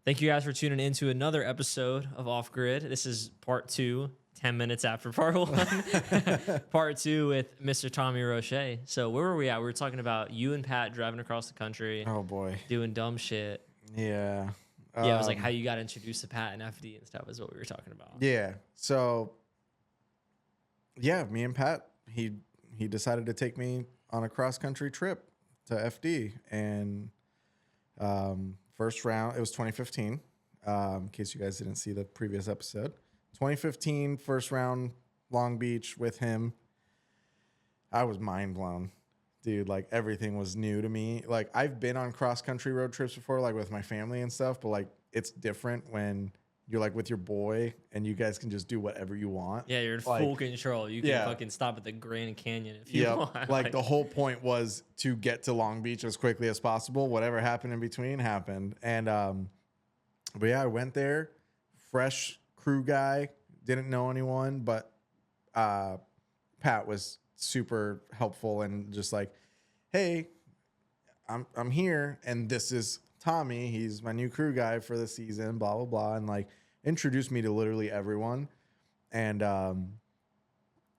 Thank you guys for tuning in to another episode of Off Grid. This is part 2, 10 minutes after part 1. Part 2 with Mr. Tommy Roche. So where were we at? We were talking about you and Pat driving across the country. Oh, boy. Doing dumb shit. Yeah. Yeah, it was like how you got introduced to Pat and FD and stuff is what we were talking about. Yeah. So, yeah, me and Pat, he decided to take me on a cross-country trip to FD. And first round, it was 2015, in case you guys didn't see the previous episode. 2015, first round, Long Beach with him. I was mind blown. Dude, like everything was new to me. Like I've been on cross-country road trips before, like with my family and stuff, but like it's different when you're like with your boy and you guys can just do whatever you want. Yeah, you're in like, full control. You can fucking stop at the Grand Canyon if you want. Like the whole point was to get to Long Beach as quickly as possible. Whatever happened in between happened. And but yeah, I went there, fresh crew guy, didn't know anyone, but Pat was super helpful and just like, hey, I'm here and this is Tommy. He's my new crew guy for the season, blah, blah, blah. And like introduced me to literally everyone. And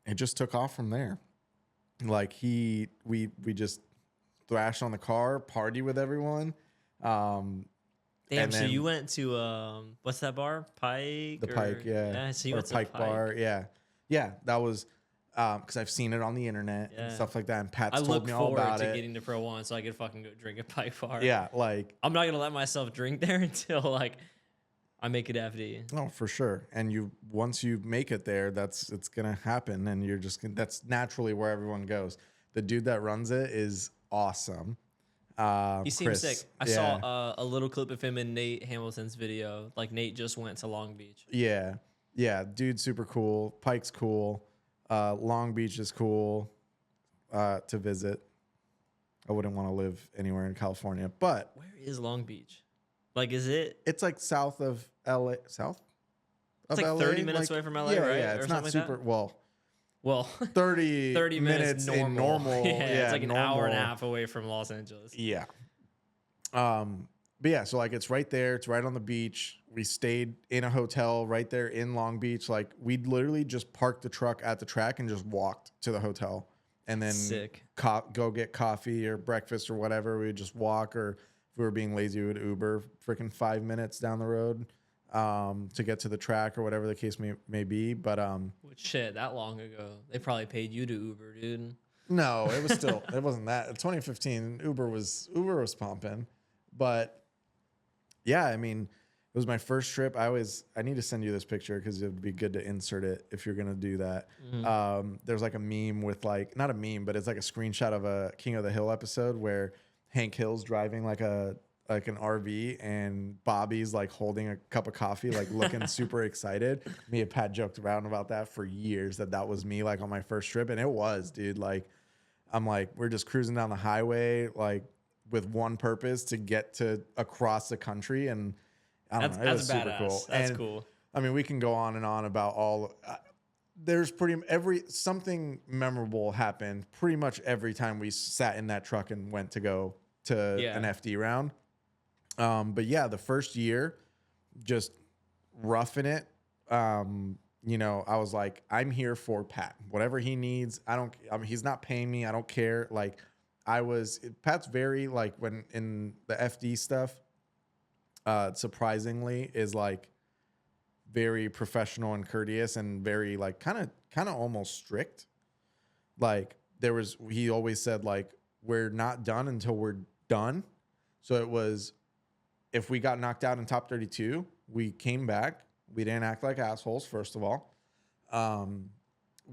it just took off from there. Like we just thrashed on the car, party with everyone. Damn, so you went to what's that bar? Pike? The Pike, yeah. So you or went to Pike Bar, yeah. Yeah, that was because I've seen it on the internet and stuff like that. And Pat's told me all about it. I look forward to getting to Pro 1 so I could fucking go drink at Pike Bar. Yeah, like I'm not gonna let myself drink there until like I make it FD. Oh, for sure. And once you make it there, it's gonna happen, and you're just that's naturally where everyone goes. The dude that runs it is awesome. He seems sick. I saw a little clip of him in Nate Hamilton's video. Like Nate just went to Long Beach. Yeah, dude's super cool. Pike's cool. Long Beach is cool to visit. I wouldn't want to live anywhere in California, but where is Long Beach? Like, is it? It's like south of LA. South? It's like 30 minutes away from LA, right? Yeah, it's not super. Like well, 30 minutes normal. In normal. Yeah, it's like an hour and a half away from Los Angeles. Yeah. But yeah, so like it's right there. It's right on the beach. We stayed in a hotel right there in Long Beach. Like we'd literally just parked the truck at the track and just walked to the hotel, and then go get coffee or breakfast or whatever. We would just walk, or if we were being lazy, we would Uber freaking 5 minutes down the road to get to the track or whatever the case may be. But shit, that long ago, they probably paid you to Uber, dude. No, it was still it wasn't that. 2015, Uber was pumping, but. Yeah, I mean, it was my first trip. I need to send you this picture because it would be good to insert it if you're going to do that. Mm-hmm. There's like a meme with like, not a meme, but it's like a screenshot of a King of the Hill episode where Hank Hill's driving like an RV and Bobby's like holding a cup of coffee, like looking super excited. Me and Pat joked around about that for years, that was me like on my first trip. And it was, dude. Like, I'm like, we're just cruising down the highway, like, with one purpose to get to across the country, and I don't know, it was super cool. That's cool. I mean, we can go on and on about all. There's something memorable happened pretty much every time we sat in that truck and went to go to an FD round. But yeah, the first year, just roughing it. I was like, I'm here for Pat. Whatever he needs, he's not paying me. I don't care. Like. Pat's very like when in the FD stuff, surprisingly is like very professional and courteous and very like kind of almost strict. Like he always said like, we're not done until we're done. So it was, if we got knocked out in top 32, we came back. We didn't act like assholes. First of all,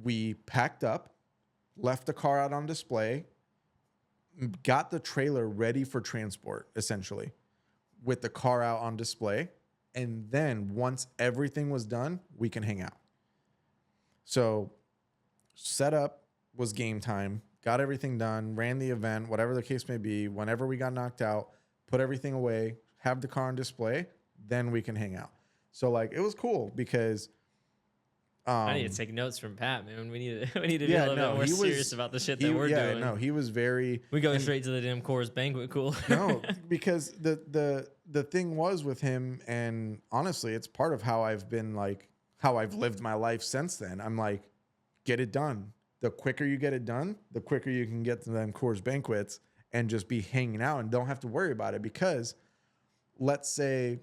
we packed up, left the car out on display, got the trailer ready for transport, essentially, with the car out on display. And then once everything was done, we can hang out. So setup was game time, got everything done, ran the event, whatever the case may be. Whenever we got knocked out, put everything away, have the car on display, then we can hang out. So like, it was cool because I need to take notes from Pat, man. We need to be Yeah, a little no, bit more he was- serious about the shit that we're doing. No, he was very. We go straight to the damn Coors Banquet cooler. No, because the thing was with him, and honestly, it's part of how I've been like how I've lived my life since then. I'm like, get it done. The quicker you get it done, the quicker you can get to them Coors Banquets and just be hanging out and don't have to worry about it. Because let's say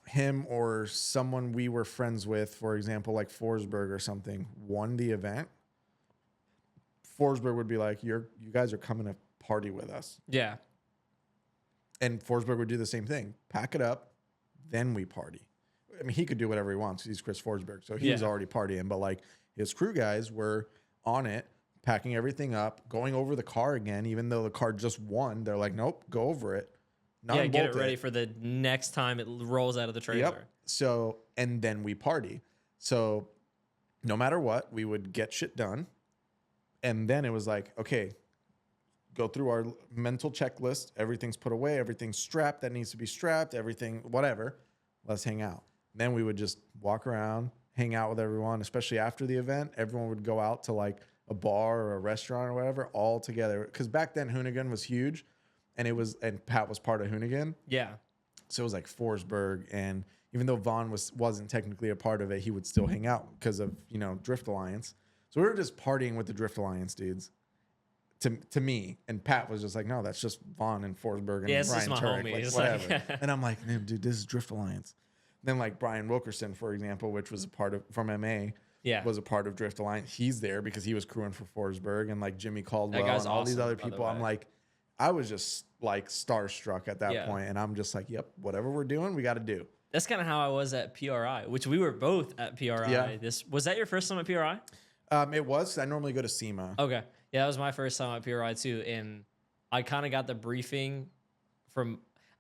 him or someone we were friends with, for example, like Forsberg or something, won the event. Forsberg would be like, you guys are coming to party with us. Yeah. And Forsberg would do the same thing. Pack it up, then we party. I mean, he could do whatever he wants. He's Chris Forsberg, so he was already partying. But like his crew guys were on it, packing everything up, going over the car again, even though the car just won. They're like, nope, go over it. Get it ready for the next time it rolls out of the trailer. Yep. So, and then we party. So no matter what, we would get shit done. And then it was like, okay, go through our mental checklist. Everything's put away. Everything's strapped that needs to be strapped. Everything, whatever. Let's hang out. Then we would just walk around, hang out with everyone, especially after the event. Everyone would go out to like a bar or a restaurant or whatever all together. Because back then, Hoonigan was huge. And Pat was part of Hoonigan. Yeah. So it was like Forsberg, and even though Vaughn wasn't technically a part of it, he would still hang out because of, Drift Alliance. So we were just partying with the Drift Alliance dudes. To me, and Pat was just like, no, that's just Vaughn and Forsberg and this Brian is my Turek, homie. like, It's whatever. like- And I'm like, man, dude, this is Drift Alliance. Then like Brian Wilkerson, for example, which was a part of from MA. Yeah. Was a part of Drift Alliance. He's there because he was crewing for Forsberg, and like Jimmy Caldwell guy's and all these awesome, other by the people. I'm way. like, I was just like starstruck at that point, and I'm just like, yep, whatever we're doing, we got to do. That's kind of how I was at PRI, which we were both at PRI. Yeah. Was that your first time at PRI? It was. I normally go to SEMA. Okay. Yeah, that was my first time at PRI too. And I kind of got the briefing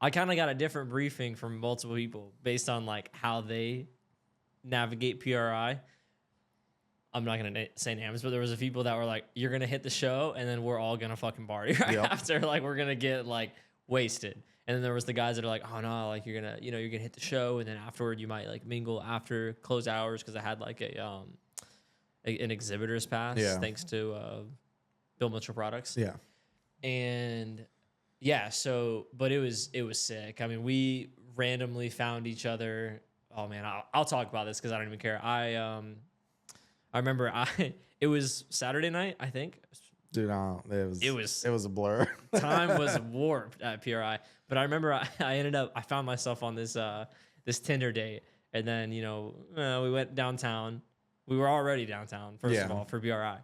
I kind of got a different briefing from multiple people based on like how they navigate PRI. I'm not going to say names, but there was a people that were like, you're going to hit the show and then we're all going to fucking party right after. Like, we're going to get like wasted. And then there was the guys that are like, oh no, like you're going to hit the show. And then afterward you might like mingle after close hours. Cause I had like an exhibitor's pass thanks to Bill Mitchell Products. Yeah. And but it was sick. I mean, we randomly found each other. Oh man, I'll talk about this because I don't even care. I remember it was Saturday night, I think. Dude, it was a blur. Time was warped at PRI. But I remember I found myself on this Tinder date, and then we went downtown. We were already downtown first of all for PRI.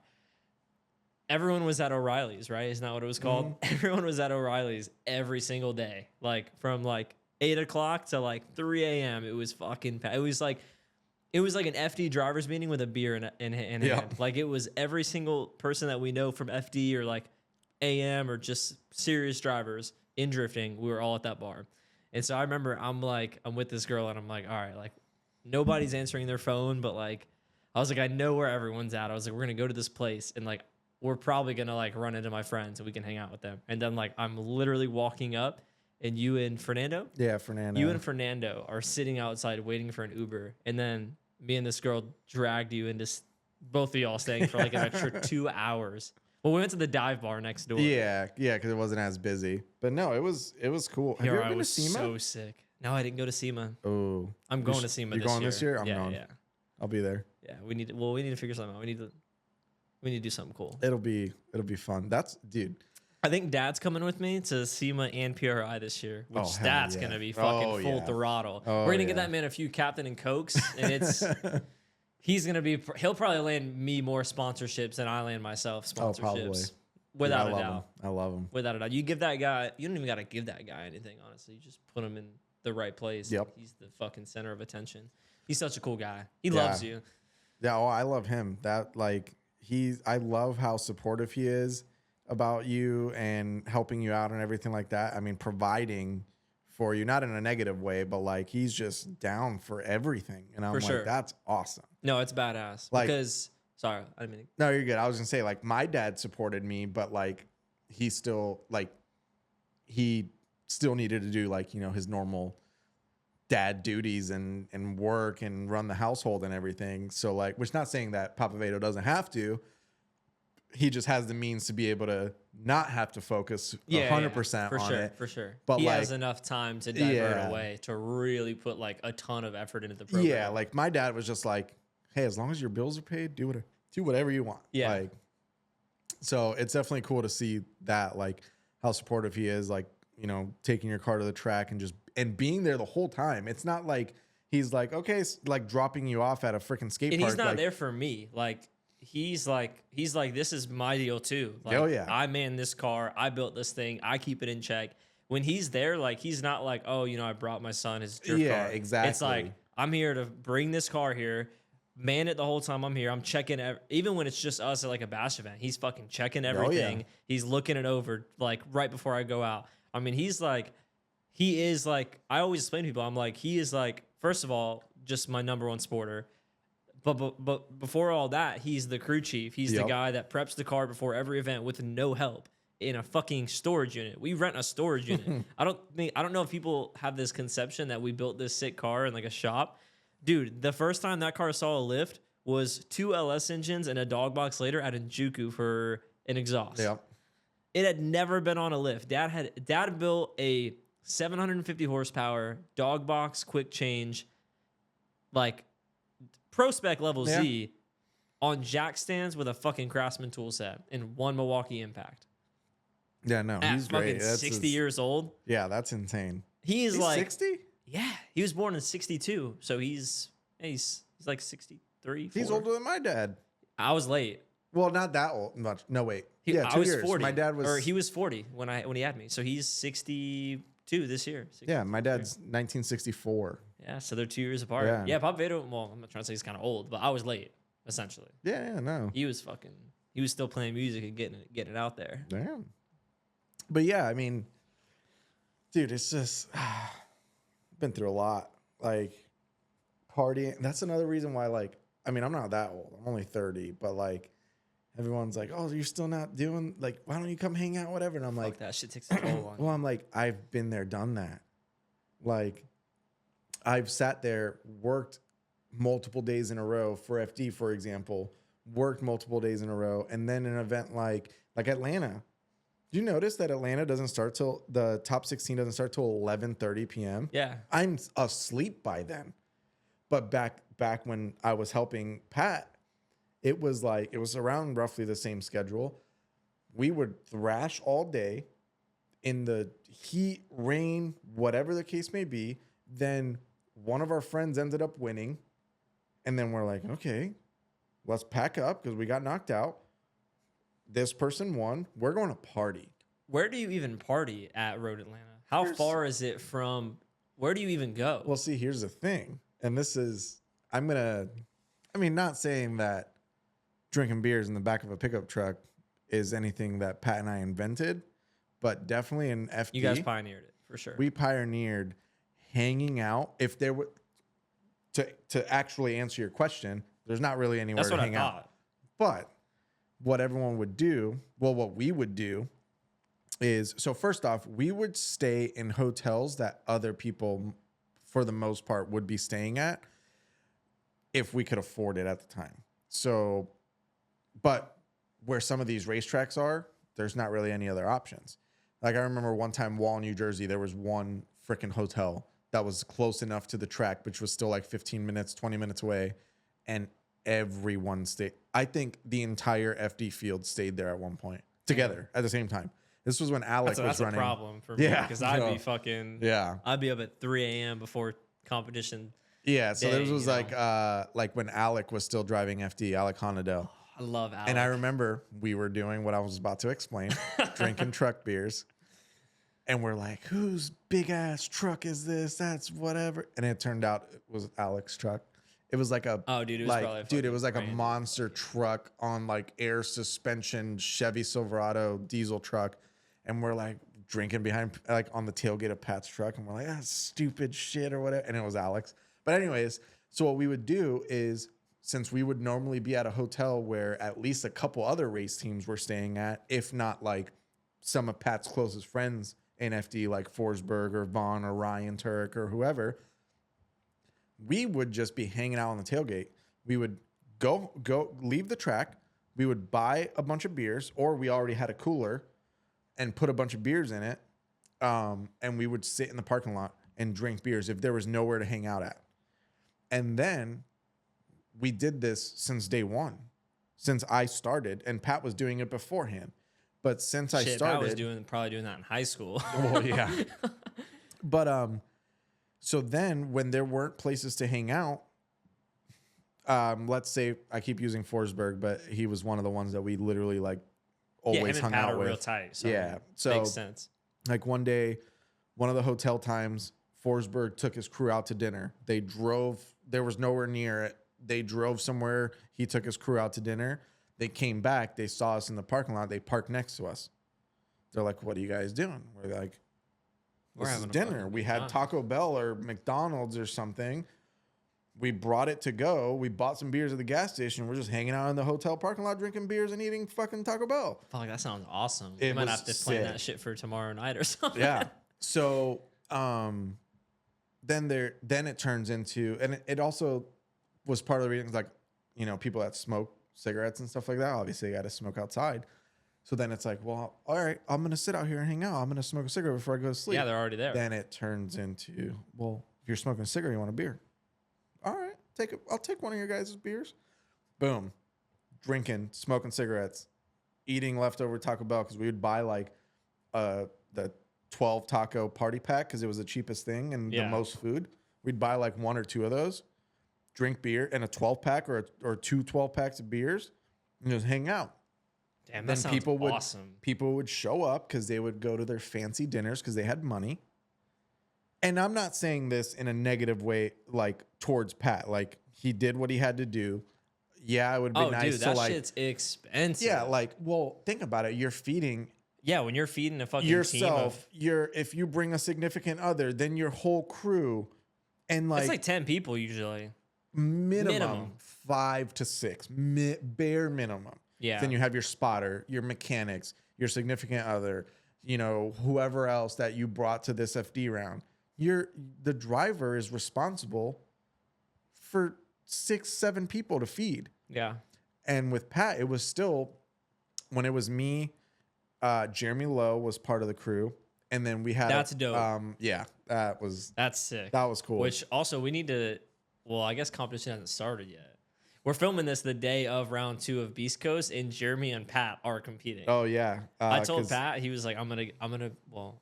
Everyone was at O'Reilly's, right? Isn't that what it was called? Mm-hmm. Everyone was at O'Reilly's every single day, like from like 8 o'clock to like 3 a.m. It was fucking. It was like an FD drivers meeting with a beer in hand. Like it was every single person that we know from FD or like AM or just serious drivers in drifting. We were all at that bar. And so I remember I'm with this girl and I'm like, all right, like nobody's answering their phone, but like, I was like, I know where everyone's at. I was like, we're going to go to this place and like, we're probably going to like run into my friends and we can hang out with them. And then like, I'm literally walking up and you and Fernando. Yeah, Fernando. You and Fernando are sitting outside waiting for an Uber. And then me and this girl dragged you into both of y'all staying for like an extra 2 hours. Well, we went to the dive bar next door. Yeah, because it wasn't as busy. But no, it was cool. Have you ever been to SEMA? So sick. No, I didn't go to SEMA. Oh, I'm going to SEMA. You're going this year? I'm going. going. Yeah, I'll be there. Yeah, we need to figure something out. We need to do something cool. It'll be fun. Dude. I think Dad's coming with me to SEMA and PRI this year, which that's gonna be fucking full throttle. We're gonna get that man a few Captain and Cokes, and he'll probably land me more sponsorships than I land myself sponsorships. Probably. Without a doubt. I love him. Without a doubt. You don't even gotta give that guy anything, honestly. You just put him in the right place. Yep. He's the fucking center of attention. He's such a cool guy. He loves you. Yeah, I love him. I love how supportive he is about you and helping you out and everything like that. I mean, providing for you, not in a negative way, but like he's just down for everything. And I'm like, that's awesome. No, it's badass. Like, because sorry, I didn't mean. No, you're good. I was gonna say like my dad supported me, but like he still needed to do like his normal dad duties and work and run the household and everything. So like, which not saying that Papavedo doesn't have to. He just has the means to be able to not have to focus 100% for on sure, it. for sure. But he like, has enough time to divert away to really put like a ton of effort into the program. Yeah, like my dad was just like, hey, as long as your bills are paid, do whatever you want. Yeah. Like, so it's definitely cool to see that, like how supportive he is, like, you know, taking your car to the track and being there the whole time. It's not like he's like, okay, like dropping you off at a freaking skate And park. he's not like, there for me. Like he's like, this is my deal too. Like, oh yeah, I man this car. I built this thing. I keep it in check. When he's there, like he's not like, oh, you know, I brought my son his drift car. Exactly. It's like, I'm here to bring this car here, man it the whole time I'm here. I'm checking even when it's just us at like a bash event. He's fucking checking everything. He's looking it over like right before I go out. I mean, he is like, I always explain to people, I'm like, he is like, first of all, just my number one sporter. But before all that, he's the crew chief. He's the guy that preps the car before every event with no help in a fucking storage unit. We rent a storage unit. I don't know if people have this conception that we built this sick car in like a shop. Dude, the first time that car saw a lift was 2 LS engines and a dog box later at Njuku for an exhaust. Yep. It had never been on a lift. Dad built a 750 horsepower dog box quick change, like pro spec level Z, on jack stands with a fucking Craftsman tool set and one Milwaukee Impact. Yeah, no, he's great. That's 60 years old. Yeah, that's insane. He's like 60. Yeah, he was born in 62, so he's like 63. 4. He's older than my dad. I was late. Well, not that old much. No, wait. I was 2 years. 40. My dad was, or he was 40 when he had me. So he's 62 this year. 62. Yeah, my dad's 1964. Yeah, so they're 2 years apart. Yeah, Pop Vado. Well, I'm not trying to say he's kind of old, but I was late essentially. Yeah, no. He was still playing music and getting it out there. Damn. But yeah, I mean, dude, it's just been through a lot. Like partying. That's another reason why, like, I mean, I'm not that old. I'm only 30, but like everyone's like, oh, you're still not doing, like, why don't you come hang out, whatever? And I'm like, that shit takes a toll on you. well, I'm like, I've been there, done that. Like, I've sat there, worked multiple days in a row for FD, for example, worked multiple days in a row. And then an event like Atlanta. Do you notice that Atlanta doesn't start till the top 16 doesn't start till 11:30 p.m.? Yeah. I'm asleep by then. But back when I was helping Pat, it was around roughly the same schedule. We would thrash all day in the heat, rain, whatever the case may be. Then one of our friends ended up winning. And then we're like, okay, let's pack up because we got knocked out. This person won. We're going to party. Where do you even party at Road Atlanta? How far is it from? Where do you even go? Well, see, here's the thing. And this is, not saying that drinking beers in the back of a pickup truck is anything that Pat and I invented, but definitely in FD. You guys pioneered it, for sure. We pioneered hanging out. If there were, to actually answer your question, there's not really anywhere to hang out. But what everyone would do, what we would do is, so first off, we would stay in hotels that other people, for the most part, would be staying at if we could afford it at the time. So, but where some of these racetracks are, there's not really any other options. Like I remember one time, Wall, New Jersey, there was one freaking hotel that was close enough to the track, which was still like 15 minutes, 20 minutes away. And everyone stayed. I think the entire FD field stayed there at one point together at the same time. This was when Alec was running. That's a problem for me because I'd be fucking. Yeah. I'd be up at 3 a.m. before competition. Yeah. So this was like when Alec was still driving FD, Alec Honadell. I love Alec. And I remember we were doing what I was about to explain, drinking truck beers. And we're like, whose big ass truck is this? That's whatever. And it turned out it was Alec's truck. It was like a it was like a monster truck on like air suspension Chevy Silverado diesel truck. And we're like drinking behind like on the tailgate of Pat's truck. And we're like, that's stupid shit or whatever. And it was Alex. But anyways, so what we would do is, since we would normally be at a hotel where at least a couple other race teams were staying at, if not like some of Pat's closest friends in FD, like Forsberg or Vaughn or Ryan Turek or whoever, we would just be hanging out on the tailgate. We would go leave the track. We would buy a bunch of beers, or we already had a cooler and put a bunch of beers in it. And we would sit in the parking lot and drink beers if there was nowhere to hang out at. And then we did this since day one, since I started, and Pat was doing it beforehand. But since I started, Pat was probably doing that in high school. Well, yeah. But so then when there weren't places to hang out, let's say I keep using Forsberg, but he was one of the ones that we literally like always hung out with. Real tight. So yeah, so makes sense. Like one day, one of the hotel times, Forsberg took his crew out to dinner. They drove. There was nowhere near it. They drove somewhere. He took his crew out to dinner. They came back. They saw us in the parking lot. They parked next to us. They're like, "What are you guys doing?" We're like, "We're having dinner. We had Taco Bell or McDonald's or something. We brought it to go. We bought some beers at the gas station. We're just hanging out in the hotel parking lot, drinking beers and eating fucking Taco Bell." Fuck, that sounds awesome. I might have to plan that shit for tomorrow night or something. Yeah. So then it turns into, and it also was part of the reason, like, you know, people that smoke cigarettes and stuff like that, obviously got to smoke outside. So then it's like, well, all right, I'm going to sit out here and hang out. I'm going to smoke a cigarette before I go to sleep. Yeah, they're already there. Then it turns into, well, if you're smoking a cigarette, you want a beer. All right, I'll take one of your guys' beers. Boom. Drinking, smoking cigarettes, eating leftover Taco Bell, because we would buy like the 12 taco party pack because it was the cheapest thing and the most food. We'd buy like one or two of those, drink beer, and a 12 pack or two 12 packs of beers, and just hang out. Damn, that sounds awesome. People would show up because they would go to their fancy dinners because they had money. And I'm not saying this in a negative way, like towards Pat. Like, he did what he had to do. Yeah, it would be nice to, like, shit's expensive. Yeah, like, well, think about it. You're feeding. Yeah, when you're feeding a fucking yourself, team of, if you bring a significant other, then your whole crew, and like, it's like 10 people usually. Minimum 5 to 6, bare minimum. Yeah. Then you have your spotter, your mechanics, your significant other, you know, whoever else that you brought to this FD round. The driver is responsible for 6, 7 people to feed. Yeah. And with Pat, it was still, when it was me, Jeremy Lowe was part of the crew. And then we had, that's dope. Yeah, that's sick. That was cool. Which also we need to, well, I guess competition hasn't started yet. We're filming this the day of round 2 of Beast Coast, and Jeremy and Pat are competing. Oh yeah. I told Pat, he was like, I'm gonna, well,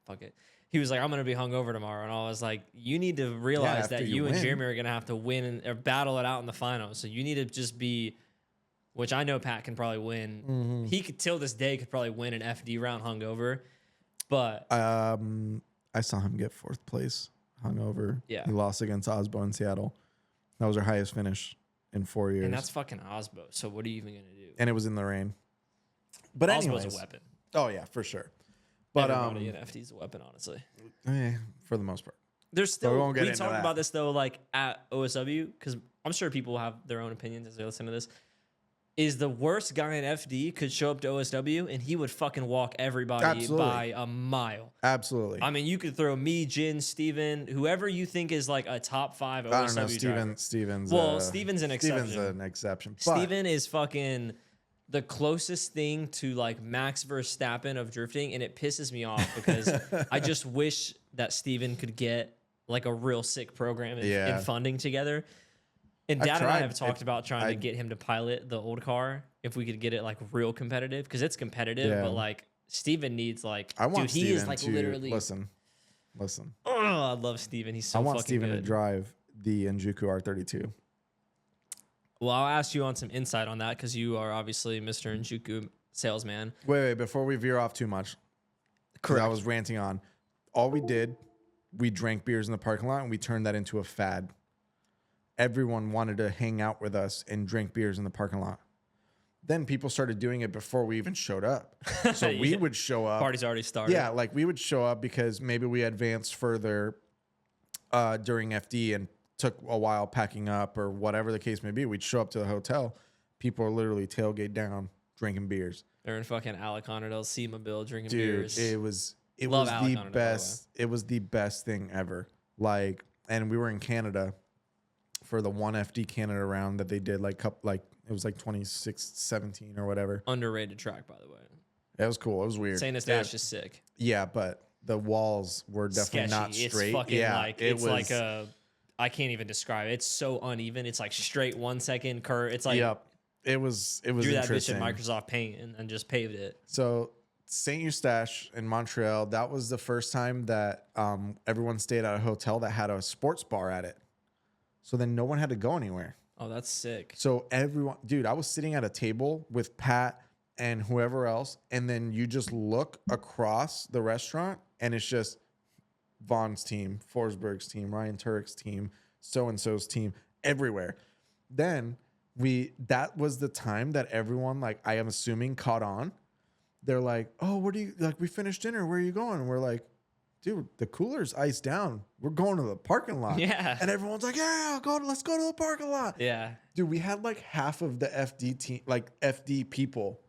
fuck it. He was like, I'm gonna be hungover tomorrow, and I was like, you need to realize that you and Jeremy are gonna have to win or battle it out in the finals. So you need to just be, which I know Pat can probably win. Mm-hmm. He could till this day could probably win an FD round hungover, but I saw him get 4th place hungover. Yeah, he lost against Osbo in Seattle. That was our highest finish in 4 years. And that's fucking Osbo. So what are you even gonna do? And it was in the rain. But anyways, Osbo's a weapon. Oh yeah, for sure. But everybody in FD's a weapon, honestly. For the most part. There's still we talked about this though, like at OSW, because I'm sure people have their own opinions as they listen to this. Is the worst guy in FD could show up to OSW and he would fucking walk everybody by a mile. Absolutely. I mean, you could throw me, Jin, Steven, whoever you think is like a top 5 OSW I don't know, driver. Steven's an exception. Steven's an exception. Steven is fucking the closest thing to like Max Verstappen of drifting, and it pisses me off because I just wish that Steven could get like a real sick program and funding together. And Dad and I have talked about trying to get him to pilot the old car if we could get it like real competitive, because it's competitive, but like Steven needs like, I want dude, he is like literally. Listen. Oh, I love Steven. He's so fucking good. I want Steven to drive the Enjuku R32. Well, I'll ask you on some insight on that because you are obviously Mr. Enjuku salesman. Wait, before we veer off too much. Correct. I was ranting on. All we did, we drank beers in the parking lot and we turned that into a fad. Everyone wanted to hang out with us and drink beers in the parking lot. Then people started doing it before we even showed up. So we would show up. Party's already started. Yeah, like we would show up because maybe we advanced further during FD and took a while packing up or whatever the case may be. We'd show up to the hotel. People are literally tailgate down drinking beers. They're in fucking Alicante Del Mobile drinking Dude, beers. it was the best. It was the best thing ever. Like, and we were in Canada for the 1FD Canada round that they did it was like 26-17 or whatever. Underrated track, by the way. It was cool. It was weird. Saying that's just sick. Yeah, but the walls were definitely not straight. It's fucking it's like a, I can't even describe it. It's so uneven. It's like straight 1 second curve. It's like, yep. It was drew that bitch interesting. in Microsoft Paint and just paved it. So St. Eustache in Montreal, that was the first time that everyone stayed at a hotel that had a sports bar at it. So then no one had to go anywhere. Oh, that's sick. So everyone, dude, I was sitting at a table with Pat and whoever else, and then you just look across the restaurant, and it's just Vaughn's team, Forsberg's team, Ryan Turek's team, so-and-so's team, everywhere. Then that was the time that everyone, like, I am assuming, caught on. They're like, oh, what do you, like, we finished dinner. Where are you going? And we're like, dude, the cooler's iced down. We're going to the parking lot. Yeah. And everyone's like, yeah, let's go to the parking lot. Yeah. Dude, we had like half of the FD team, like FD people,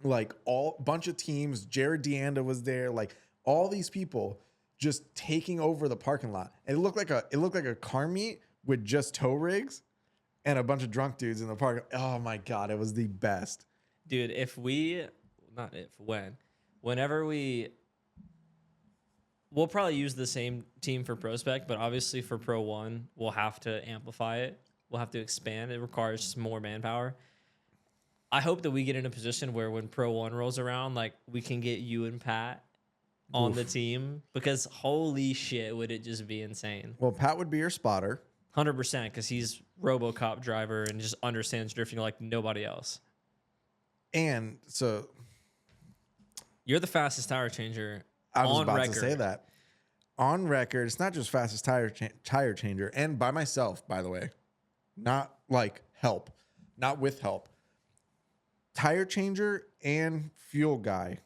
like bunch of teams. Jared Deanda was there, like all these people just taking over the parking lot. And it looked like a car meet with just tow rigs and a bunch of drunk dudes in the park. Oh my God, it was the best. Dude, whenever we'll probably use the same team for Prospect, but obviously for Pro 1, we'll have to amplify it. We'll have to expand. It requires more manpower. I hope that we get in a position where when Pro 1 rolls around, like, we can get you and Pat on the team, because holy shit, would it just be insane. Well, Pat would be your spotter. 100%, because he's RoboCop driver and just understands drifting like nobody else. And so You're the fastest tire changer. I was about record. to say that. On record, it's not just fastest tire changer, and by myself, by the way. Not like help. Not with help. Tire changer and fuel guy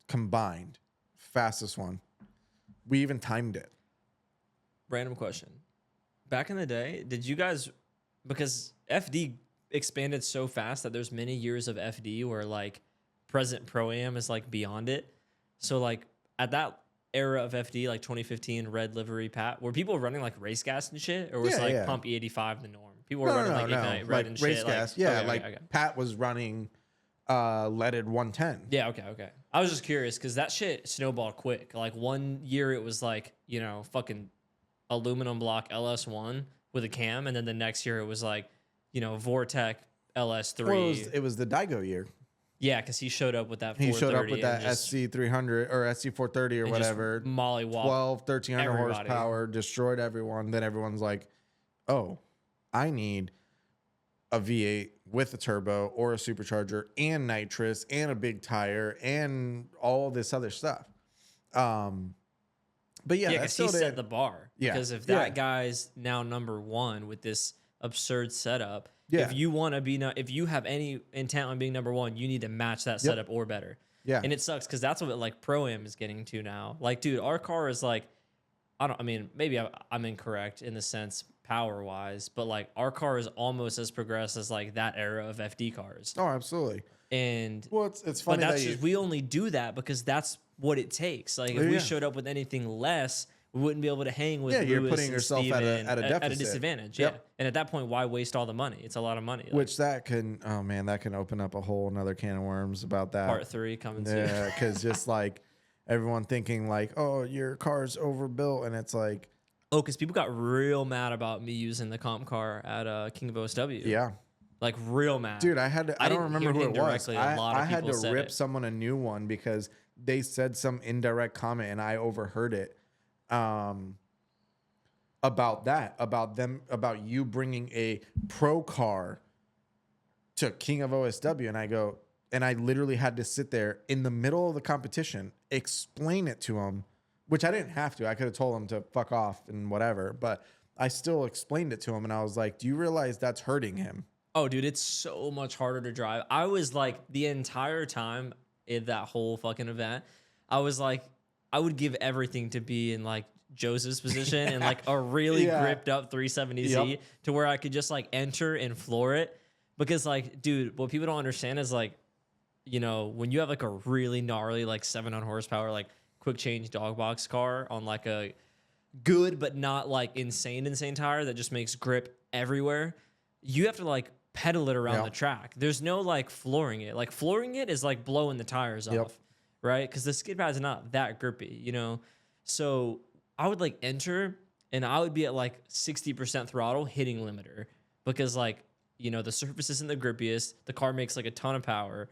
combined. Fastest one. We even timed it. Random question. Back in the day, did you guys, because FD expanded so fast that there's many years of FD where like present Pro-Am is like beyond it. So like at that era of FD, like 2015 red livery Pat, were people running like race gas and shit, or was pump E85 the norm? People were running like Ignite red and race shit. gas. Okay. Pat was running leaded 110. Yeah, okay. I was just curious because that shit snowballed quick. Like 1 year it was like, fucking aluminum block LS1 with a cam, and then the next year it was like, Vortec LS3. Well, it was the Daigo year. Yeah, because he showed up with that 430. He showed up with that SC300 or SC430 or whatever. Mollywop. 1,300 horsepower, destroyed everyone. Then everyone's like, oh, I need a V8 with a turbo or a supercharger and nitrous and a big tire and all this other stuff. But yeah, because he set the bar. Yeah. Because if that guy's now number one with this absurd setup, yeah. if you have any intent on being number one, you need to match that setup or better. Yeah. And it sucks because that's what like Pro-Am is getting to now. Like, dude, our car is like, maybe I'm incorrect in the sense power wise, but like our car is almost as progressed as like that era of FD cars. Oh, absolutely. And well, it's funny, but that's we only do that because that's what it takes. Like if we showed up with anything less, we wouldn't be able to hang with Lewis you're putting yourself at a disadvantage. Yep. Yeah. And at that point, why waste all the money? It's a lot of money. Which that can open up a whole another can of worms about that. Part 3 coming soon. Yeah, because just like everyone thinking like, oh, your car's overbuilt, and it's like, oh, because people got real mad about me using the comp car at King of OSW. Yeah. Like real mad. Dude, I don't remember who it was. I had to rip it. someone a new one because they said some indirect comment and I overheard it. About you bringing a pro car to King of OSW, and I literally had to sit there in the middle of the competition, explain it to him, which I didn't have to. I could have told him to fuck off and whatever, but I still explained it to him, and I was like, do you realize that's hurting him? Oh, dude, it's so much harder to drive. I was like, the entire time in that whole fucking event, I was like, I would give everything to be in like Joseph's position and like a really gripped up 370Z to where I could just like enter and floor it. Because like, dude, what people don't understand is like, when you have like a really gnarly like 700 horsepower like quick change dog box car on like a good, but not like insane tire that just makes grip everywhere. You have to like pedal it around the track. There's no like flooring it. Like flooring it is like blowing the tires off, right? Because the skid pad's not that grippy, you know? So I would like enter and I would be at like 60% throttle hitting limiter because like, you know, the surface isn't the grippiest. The car makes like a ton of power.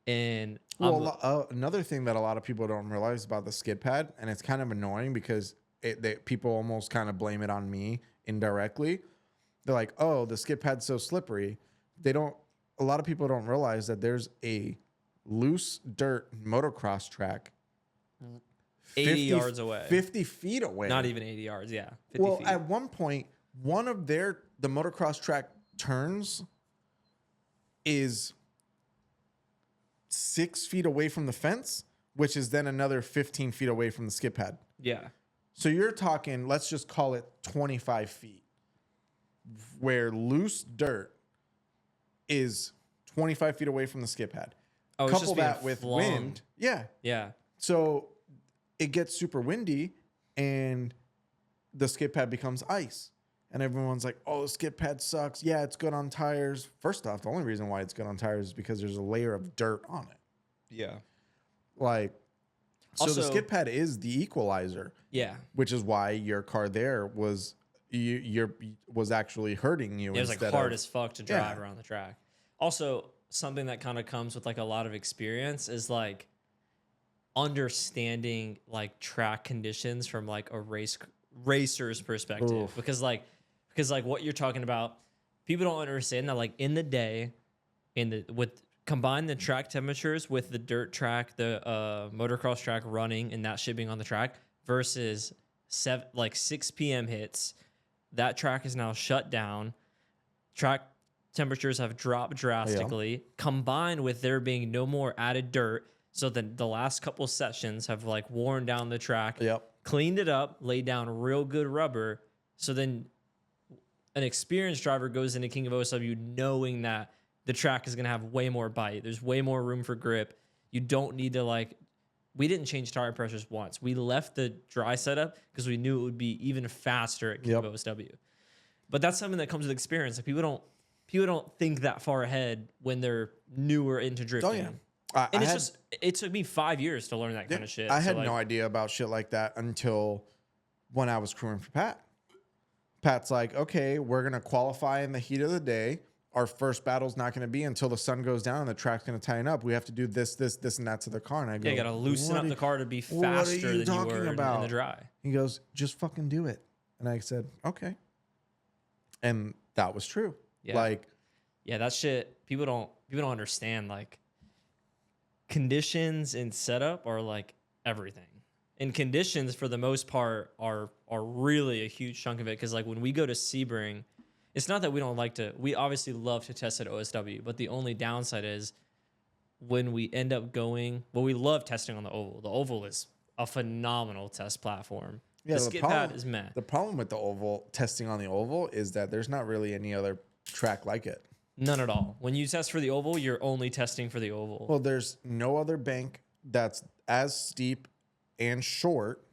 And another thing that a lot of people don't realize about the skid pad, and it's kind of annoying because people almost kind of blame it on me indirectly. They're like, "Oh, the skid pad's so slippery." A lot of people don't realize that there's a loose dirt motocross track 80 yards away. 50 feet away. Not even 80 yards, yeah. 50 feet. At one point, one of the motocross track turns is 6 feet away from the fence, which is then another 15 feet away from the skid pad. Yeah. So you're talking, let's just call it 25 feet, where loose dirt is 25 feet away from the skid pad. Oh, Couple that with wind. Yeah. Yeah. So it gets super windy and the skid pad becomes ice. And everyone's like, "Oh, the skid pad sucks." Yeah, it's good on tires. First off, the only reason why it's good on tires is because there's a layer of dirt on it. Yeah. Like, so also, the skid pad is the equalizer. Yeah. Which is why your car there was actually hurting you. It was like hard as fuck to drive around the track. Also, something that kind of comes with like a lot of experience is like understanding like track conditions from like a racer's perspective. Oof. Because what you're talking about, people don't understand that like in the day, combine the track temperatures with the dirt track, the motocross track running and that shit being on the track versus 6 p.m. hits. That track is now shut down. Track temperatures have dropped drastically, combined with there being no more added dirt. So then the last couple sessions have like worn down the track, cleaned it up, laid down real good rubber. So then an experienced driver goes into King of OSW knowing that the track is going to have way more bite. There's way more room for grip. You don't need to we didn't change tire pressures once. We left the dry setup because we knew it would be even faster at King of OSW. But that's something that comes with experience. Like people don't think that far ahead when they're newer into drifting. Oh, yeah. It took me 5 years to learn that kind of shit. I had no idea about shit like that until when I was crewing for Pat. Pat's like, "Okay, we're going to qualify in the heat of the day. Our first battle's not going to be until the sun goes down and the track's going to tighten up. We have to do this, and that to the car." And I go, you got to loosen up the car to be faster than you were in the dry. He goes, "Just fucking do it." And I said, "Okay." And that was true. Yeah. That shit, people don't understand. Like, conditions and setup are like everything. And conditions, for the most part, are really a huge chunk of it. Because like when we go to Sebring, it's not that we don't we obviously love to test at OSW, but the only downside is when we end up going, we love testing on the oval. The oval is a phenomenal test platform. Yeah, the skid pad is meh. The problem with the oval, testing on the oval, is that there's not really any other track like it. None at all. When you test for the oval, you're only testing for the oval. Well, there's no other bank that's as steep and short,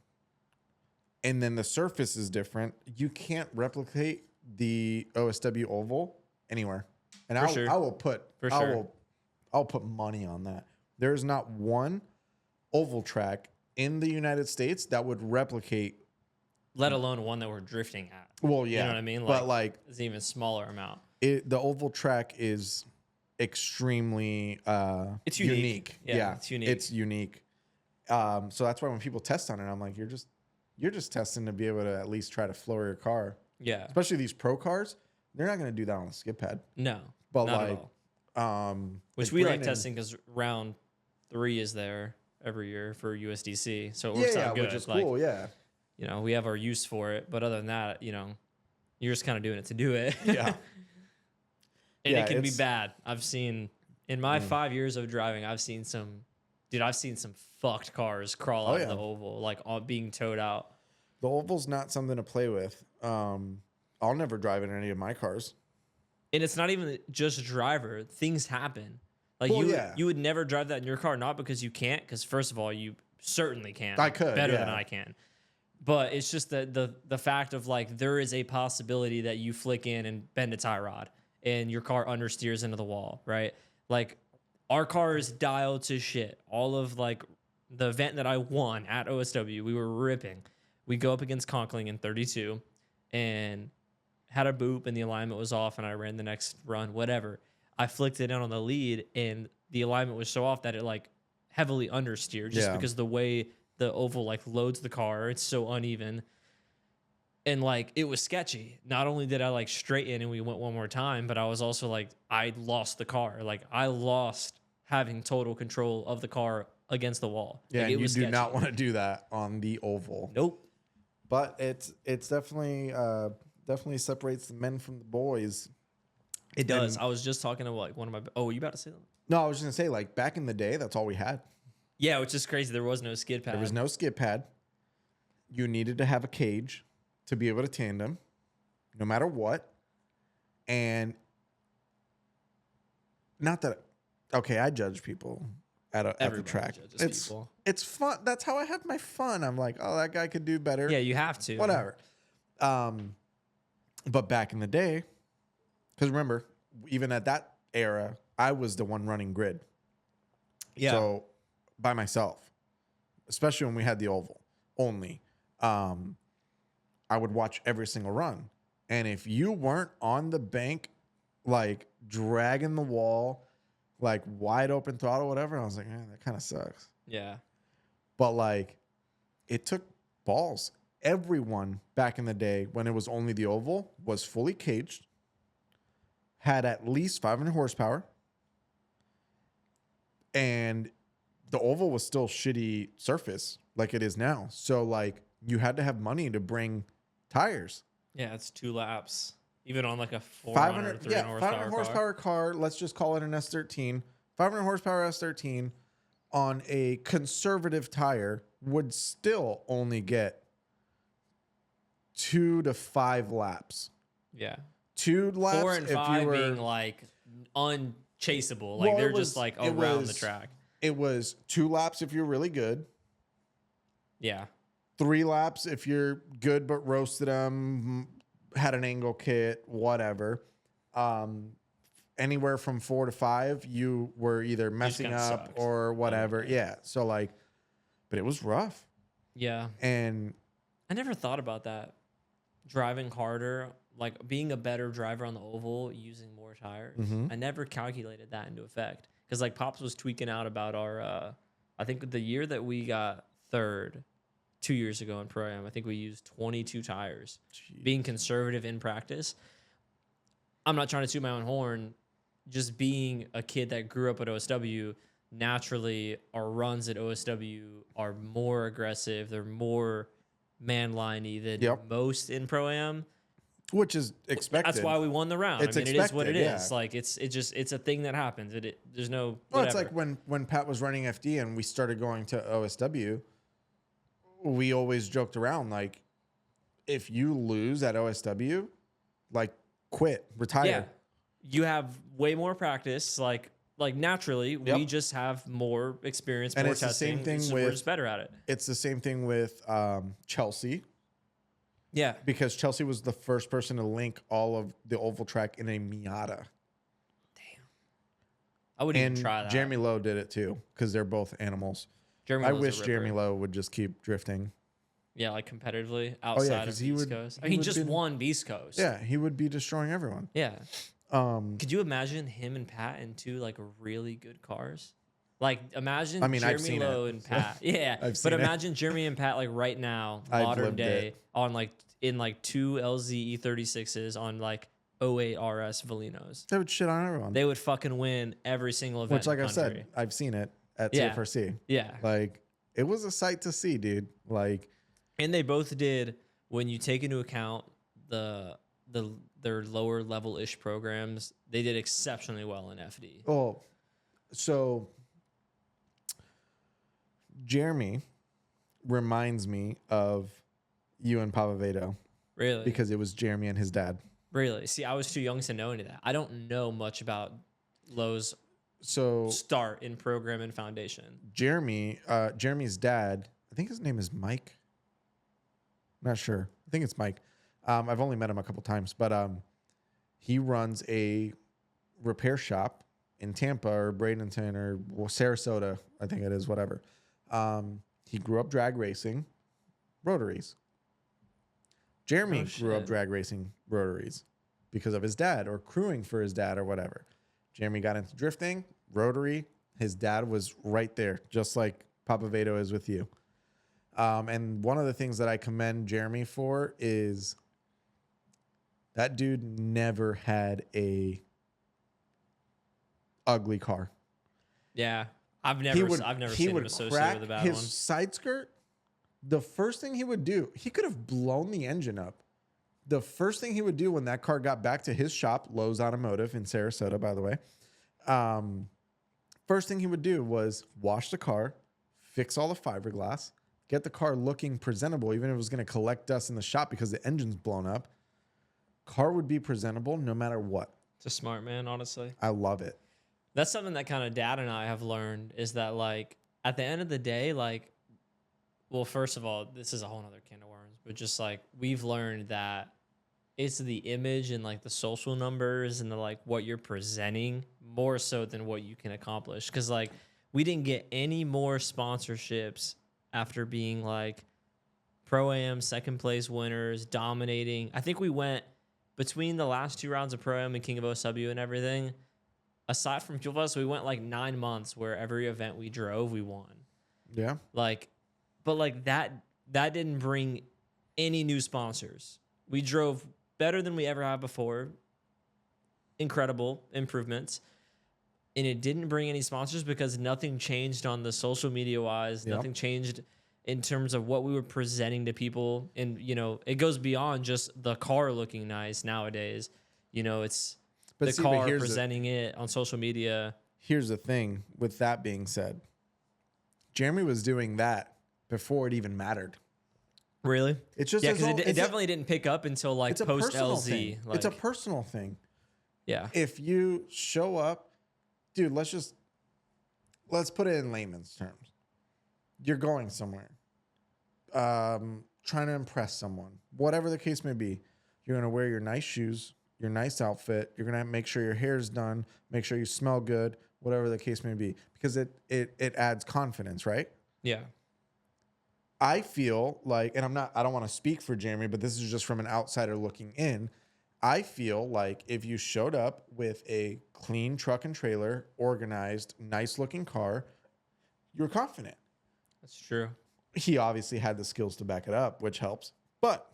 and then the surface is different. You can't replicate the OSW oval anywhere. And I'll put money on that. There's not one oval track in the United States that would replicate, let alone one that we're drifting at. Well, yeah. You know what I mean? But it's an even smaller amount. The oval track is extremely it's unique. Yeah, it's unique. It's unique. So that's why when people test on it, I'm like, you're just testing to be able to at least try to floor your car. Yeah. Especially these pro cars, they're not going to do that on a skid pad. No. But not at all. Which we like testing because round 3 is there every year for USDC, so it works out good. Which is cool. Yeah. You know, we have our use for it, but other than that, you know, you're just kind of doing it to do it. Yeah. And it can be bad. I've seen in my 5 years of driving, I've seen some fucked cars crawl out of the oval, like all being towed out. The oval's not something to play with. I'll never drive in any of my cars. And it's not even just driver. Things happen. Like you would never drive that in your car, not because you can't, because first of all, you certainly can. I could. Better than I can. But it's just the fact of like there is a possibility that you flick in and bend a tie rod and your car understeers into the wall, right? Like our car is dialed to shit. All of like the event that I won at OSW, we were ripping. We go up against Conkling in 32 and had a boop and the alignment was off and I ran the next run, whatever. I flicked it in on the lead and the alignment was so off that it like heavily understeered just because the way the oval like loads the car, it's so uneven. And like it was sketchy. Not only did I like straighten and we went one more time, but I was also like I lost the car. Like I lost having total control of the car against the wall. Yeah, like, and you do not want to do that on the oval. Nope. But it's definitely definitely separates the men from the boys. It does. I was just talking to like one of my. Oh, you about to say that? No, I was just gonna say like back in the day, that's all we had. Yeah, which is crazy. There was no skid pad. There was no skid pad. You needed to have a cage to be able to tandem, no matter what. And not that, okay, I judge people at the track. It's fun. That's how I have my fun. I'm like, oh, that guy could do better. Yeah, you have to. Whatever. But back in the day, because remember, even at that era, I was the one running grid. Yeah. So by myself, especially when we had the oval only, I would watch every single run. And if you weren't on the bank, like dragging the wall, like wide open throttle, whatever, I was like, that kind of sucks. Yeah. But like, it took balls. Everyone back in the day, when it was only the oval, was fully caged, had at least 500 horsepower, and the oval was still shitty surface like it is now. So like, you had to have money to bring tires. Yeah, it's 2 laps. Even on like a 400, 500 horsepower car. Let's just call it an S13. 500 horsepower S13 on a conservative tire would still only get 2 to 5 laps. Yeah. 2 laps 4 and 5 being like unchaseable. Like they're just like around the track. It was 2 laps if you're really good. Yeah. 3 laps if you're good but roasted them, had an angle kit, whatever. Anywhere from 4 to 5, you were either messing up or whatever. Yeah. So like, but it was rough. Yeah. And I never thought about that. Driving harder, like being a better driver on the oval using more tires. I never calculated that into effect. Because like Pops was tweaking out about our, I think the year that we got third 2 years ago in Pro-Am, I think we used 22 tires. Jeez. Being conservative in practice. I'm not trying to toot my own horn. Just being a kid that grew up at OSW, naturally our runs at OSW are more aggressive. They're more man-liney than most in Pro-Am. Which is expected. That's why we won the round. It is what it is. Like it's a thing that happens. There's no whatever. Well, it's like when Pat was running FD and we started going to OSW, we always joked around like, if you lose at OSW, like quit, retire. Yeah. You have way more practice. Like naturally, we just have more experience, and more it's testing. The same thing we're just better at it. It's the same thing with Chelsea. Yeah. Because Chelsea was the first person to link all of the oval track in a Miata. Damn. I wouldn't even try that. Jeremy Lowe did it too, because they're both animals. I wish Jeremy Lowe would just keep drifting. Yeah, like competitively outside of East Coast. He just won East Coast. Yeah, he would be destroying everyone. Yeah. Could you imagine him and Pat in 2 like really good cars? Like imagine Jeremy Lowe and Pat. Yeah. But imagine Jeremy and Pat like right now, modern day, on like in like 2 LZ E36s on like 08 RS Valinos. They would shit on everyone. They would fucking win every single event. Which, like I said, I've seen it at CFRC. Yeah. Like it was a sight to see, dude. Like, and they both did, when you take into account their lower level ish programs, they did exceptionally well in FD. Oh, so Jeremy reminds me of you and Pavavedo. Really? Because it was Jeremy and his dad. Really? See, I was too young to know any of that. I don't know much about Lowe's start in program and foundation. Jeremy's dad, I think his name is Mike. I'm not sure. I think it's Mike. I've only met him a couple times, but he runs a repair shop in Tampa or Bradenton or Sarasota, I think it is, whatever. He grew up drag racing rotaries. Jeremy grew up drag racing rotaries because of his dad or crewing for his dad or whatever. Jeremy got into drifting, rotary. His dad was right there, just like Papa Vado is with you. And one of the things that I commend Jeremy for is that dude never had a ugly car. Yeah. I've never seen him associated with a bad his one. side skirt. The first thing he would do, he could have blown the engine up. The first thing he would do when that car got back to his shop, Lowe's Automotive in Sarasota, by the way, first thing he would do was wash the car, fix all the fiberglass, get the car looking presentable, even if it was going to collect dust in the shop because the engine's blown up. Car would be presentable no matter what. It's a smart man, honestly. I love it. That's something that kind of Dad and I have learned is that, like, at the end of the day, like, well, first of all, this is a whole other can of worms, but just like we've learned that it's the image and like the social numbers and the like what you're presenting more so than what you can accomplish. Because like we didn't get any more sponsorships after being like Pro-Am second place winners, dominating. I think we went between the last 2 rounds of Pro-Am and King of OSW and everything. Aside from Fuel Fest, we went like 9 months where every event we drove, we won. Yeah. Like, but like that didn't bring any new sponsors. We drove better than we ever have before. Incredible improvements. And it didn't bring any sponsors because nothing changed on the social media wise. Yep. Nothing changed in terms of what we were presenting to people. And, you know, it goes beyond just the car looking nice nowadays. You know, it's the car presenting it on social media. Here's the thing with that being said, Jeremy was doing that before it even mattered. Really? It's just because it definitely didn't pick up until like post LZ. Like, it's a personal thing. Yeah. If you show up, dude, let's put it in layman's terms. You're going somewhere, trying to impress someone, whatever the case may be. You're going to wear your nice shoes, your nice outfit. You're going to make sure your hair's done, make sure you smell good, whatever the case may be, because it adds confidence, right? Yeah. I feel like, and I don't want to speak for Jeremy, but this is just from an outsider looking in. I feel like if you showed up with a clean truck and trailer, organized, nice looking car, you're confident. That's true. He obviously had the skills to back it up, which helps, but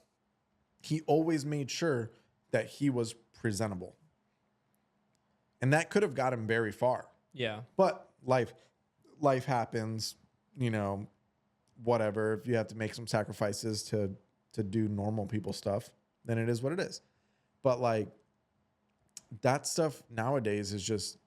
he always made sure that he was presentable. And that could have got him very far. Yeah. But life happens, you know, whatever. If you have to make some sacrifices to do normal people stuff, then it is what it is. But like that stuff nowadays is just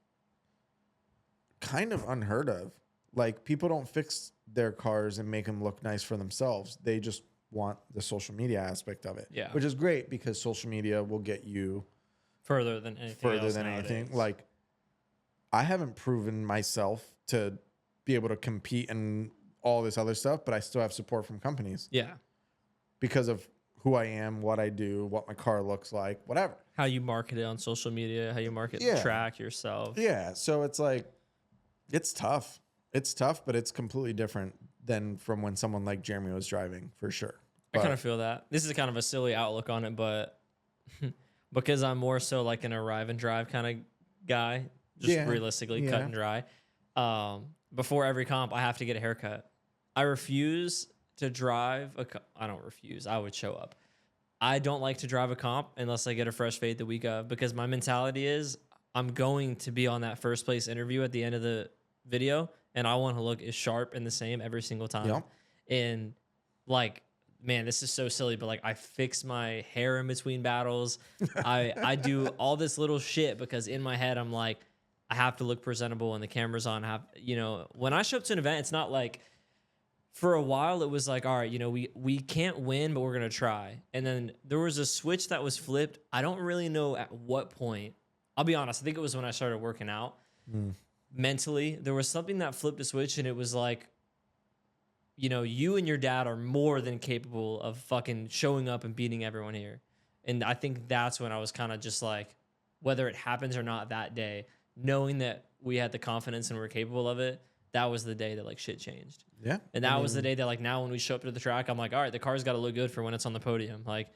kind of unheard of. Like people don't fix their cars and make them look nice for themselves. They just want the social media aspect of it. Yeah. Which is great because social media will get you further than anything. Like I haven't proven myself to be able to compete and all this other stuff, but I still have support from companies. Yeah. Because of who I am, what I do, what my car looks like, whatever. How you market it on social media, how you market track yourself. Yeah. So it's like, it's tough. It's tough, but it's completely different than from when someone like Jeremy was driving, for sure. I kind of feel that. This is kind of a silly outlook on it, but because I'm more so like an arrive and drive kind of guy, just realistically cut and dry. Before every comp, I have to get a haircut. I refuse to drive I don't refuse. I would show up. I don't like to drive a comp unless I get a fresh fade the week of, because my mentality is I'm going to be on that first place interview at the end of the video, and I want to look as sharp and the same every single time. Yep. And like, man, this is so silly, but like I fix my hair in between battles. I do all this little shit because in my head I'm like, I have to look presentable when the camera's on. When I show up to an event, it's not like, for a while it was like, all right, we can't win, but we're going to try. And then there was a switch that was flipped. I don't really know at what point. I'll be honest. I think it was when I started working out. Mentally, there was something that flipped the switch, and it was like, you know, you and your dad are more than capable of fucking showing up and beating everyone here. And I think that's when I was kind of just like, whether it happens or not that day, knowing that we had the confidence and we were capable of it, that was the day that like shit changed. Yeah. And that was the day that like now when we show up to the track, I'm like, all right, the car's got to look good for when it's on the podium. Like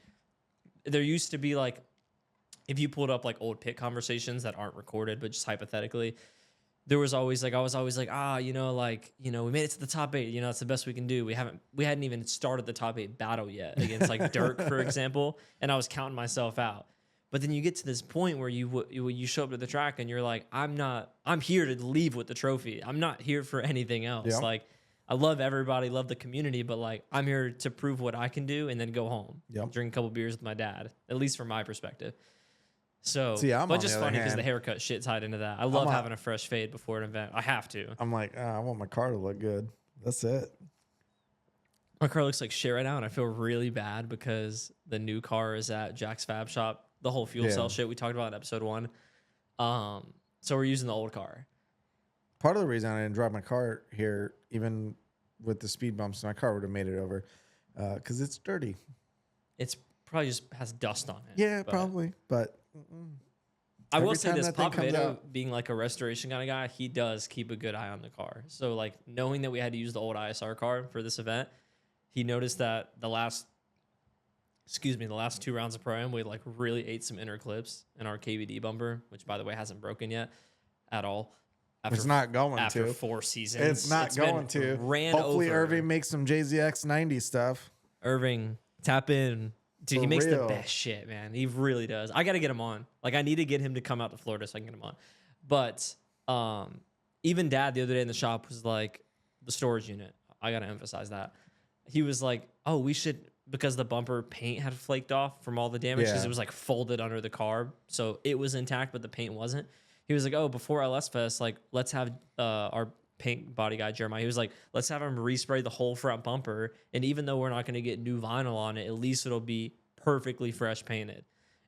there used to be like, if you pulled up like old pit conversations that aren't recorded, but just hypothetically, there was always like, I was always like, we made it to the top 8. You know, that's the best we can do. We hadn't even started the top 8 battle yet against like Dirk, for example. And I was counting myself out. But then you get to this point where you show up to the track and you're like, I'm here to leave with the trophy. I'm not here for anything else. Yeah. Like, I love everybody, love the community, but like, I'm here to prove what I can do and then go home, drink a couple beers with my dad, at least from my perspective. So, but just funny because the haircut shit tied into that. I love having a fresh fade before an event. I have to. I'm like, I want my car to look good. That's it. My car looks like shit right now, and I feel really bad because the new car is at Jack's Fab Shop. The whole fuel cell shit we talked about in episode 1. So we're using the old car. Part of the reason I didn't drive my car here, even with the speed bumps, my car would have made it over, because it's dirty. It's probably just has dust on it. Yeah, probably. But I will say this, Papavito, being like a restoration kind of guy, he does keep a good eye on the car. So like knowing that we had to use the old ISR car for this event, he noticed that the last 2 rounds of Pro-Am, we like really ate some inner clips in our KVD bumper, which by the way hasn't broken yet at all. It's not going after to. 4 seasons. It's not going to. Hopefully Irving makes some JZX90 stuff. Irving, tap in. Dude, he makes the best shit, man. He really does. I got to get him on. Like, I need to get him to come out to Florida so I can get him on. But even Dad the other day in the shop was like, the storage unit. I got to emphasize that. He was like, oh, we should, because the bumper paint had flaked off from all the damage, because it was like folded under the carb. So it was intact, but the paint wasn't. He was like, oh, before LS Fest, like, let's have our paint body guy, Jeremiah, he was like, let's have him respray the whole front bumper. And even though we're not going to get new vinyl on it, at least it'll be perfectly fresh painted.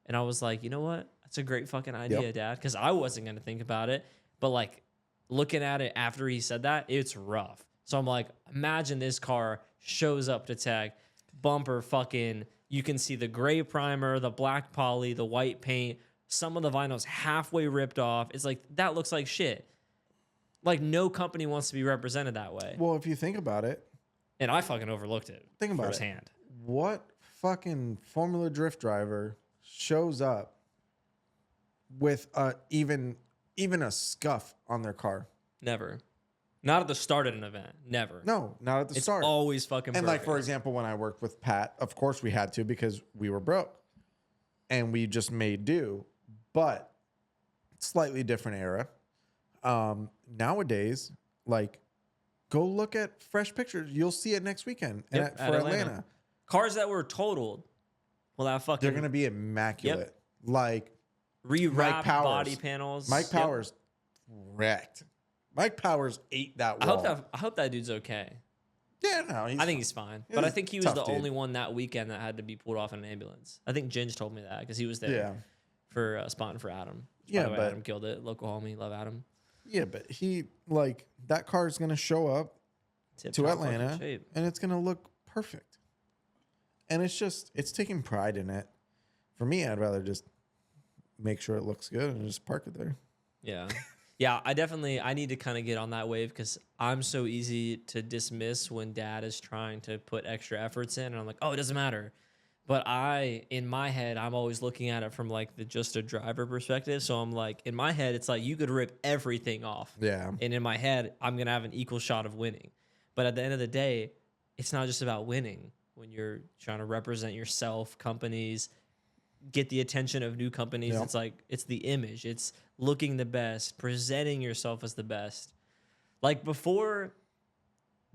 And I was like, you know what? That's a great fucking idea, Dad. Because I wasn't going to think about it. But like looking at it after he said that, it's rough. So I'm like, imagine this car shows up to tech, bumper fucking, you can see the gray primer, the black poly, the white paint, some of the vinyl's halfway ripped off. It's like, that looks like shit. Like, no company wants to be represented that way. Well, if you think about it. And I fucking overlooked it. Think about firsthand. What fucking Formula Drift driver shows up with even a scuff on their car? Never. Not at the start of an event. Never. No, not at the start. It's always fucking perfect. And like, for example, when I worked with Pat, of course we had to because we were broke. And we just made do. But slightly different era. Nowadays, like, go look at fresh pictures. You'll see it next weekend for Atlanta. Cars that were totaled. Well, that fucking. They're gonna be immaculate. Like rewrapped body panels. Mike Powers wrecked. Mike Powers ate that wall. I hope that dude's okay. Yeah, no, I think he's fine. But I think he was the only one that weekend that had to be pulled off in an ambulance. I think Ginge told me that because he was there for spotting for Adam. By the way, Adam killed it. Local homie, love Adam. Yeah, but he, like, that car is going to show up to Atlanta and it's going to look perfect. And it's taking pride in it. For me, I'd rather just make sure it looks good and just park it there. Yeah. Yeah, I need to kind of get on that wave because I'm so easy to dismiss when Dad is trying to put extra efforts in. And I'm like, oh, it doesn't matter. But in my head, I'm always looking at it from like just a driver perspective. So I'm like, in my head, it's like you could rip everything off. Yeah. And in my head, I'm going to have an equal shot of winning. But at the end of the day, it's not just about winning when you're trying to represent yourself, companies, get the attention of new companies. Yep. It's like, it's the image. It's looking the best, presenting yourself as the best. Like before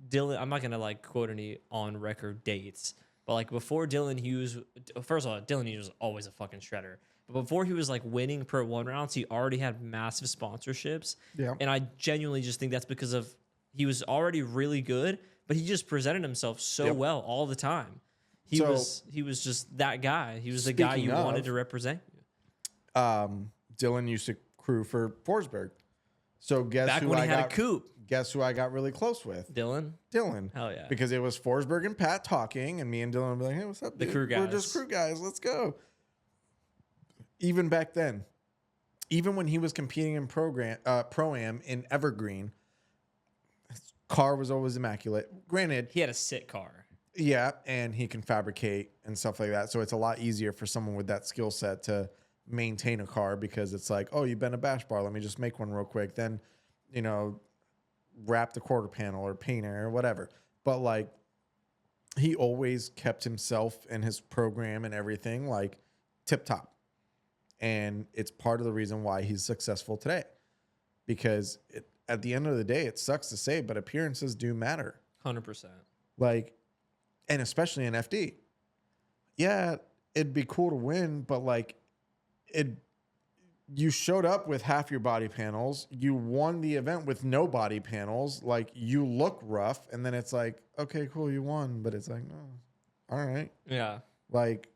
Dylan, I'm not going to like quote any on record dates, but like before Dylan Hughes, first of all, Dylan Hughes was always a fucking shredder. But before he was like winning per 1 rounds, he already had massive sponsorships. Yeah. And I genuinely just think that's because of he was already really good, but he just presented himself so well all the time. He was just that guy. He was the guy you wanted to represent you. Dylan used to crew for Forsberg. So guess Back who when I he had got? a coupe. Guess who I got really close with? Dylan. Dylan. Hell yeah. Because it was Forsberg and Pat talking, and me and Dylan would be like, "Hey, what's up, The dude? crew We're guys. just crew guys. Let's go." Even back then, even when he was competing in Pro-Am in Evergreen, his car was always immaculate. Granted, He had a sit car. yeah, and he can fabricate and stuff like that. So it's a lot easier for someone with that skill set to maintain a car because it's like, oh, you've been a bash bar. Let me just make one real quick. Then, wrap the quarter panel or paint it or whatever. But like, he always kept himself and his program and everything like tip top. And it's part of the reason why he's successful today. Because at the end of the day, it sucks to say, but appearances do matter. 100%. Like, and especially in FD. Yeah, it'd be cool to win, but like you showed up with half your body panels. You won the event with no body panels. Like, you look rough, and then it's like, okay, cool, you won, but it's like, oh, all right. Yeah. Like,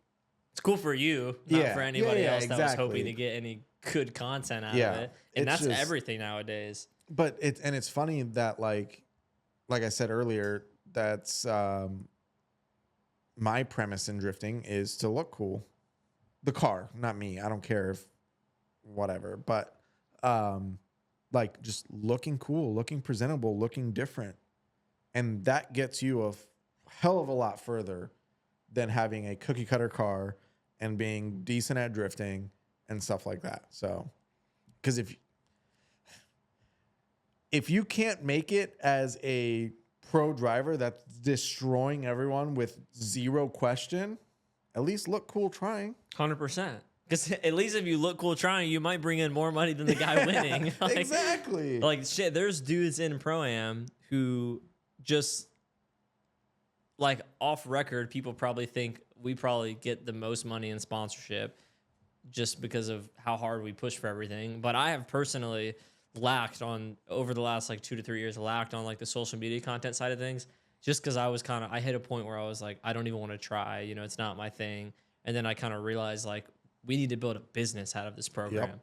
it's cool for you, not for anybody else that was exactly. hoping to get any good content out of it. it's And that's just everything nowadays. But it's funny that like I said earlier, that's my premise in drifting is to look cool. The car, not me. I don't care if whatever, but like just looking cool, looking presentable, looking different. And that gets you a hell of a lot further than having a cookie cutter car and being decent at drifting and stuff like that. So, because if you can't make it as a pro driver that's destroying everyone with zero question, at least look cool trying. 100%. Because at least if you look cool trying, you might bring in more money than the guy winning. Like, exactly. Like, shit, there's dudes in Pro-Am who just, like, off record, people probably think we probably get the most money in sponsorship just because of how hard we push for everything. But I have personally lacked on, over the last, like, 2 to 3 years, lacked on, like, the social media content side of things just because I was I hit a point where I was like, I don't even want to try. It's not my thing. And then I kind of realized, like, we need to build a business out of this program. Yep.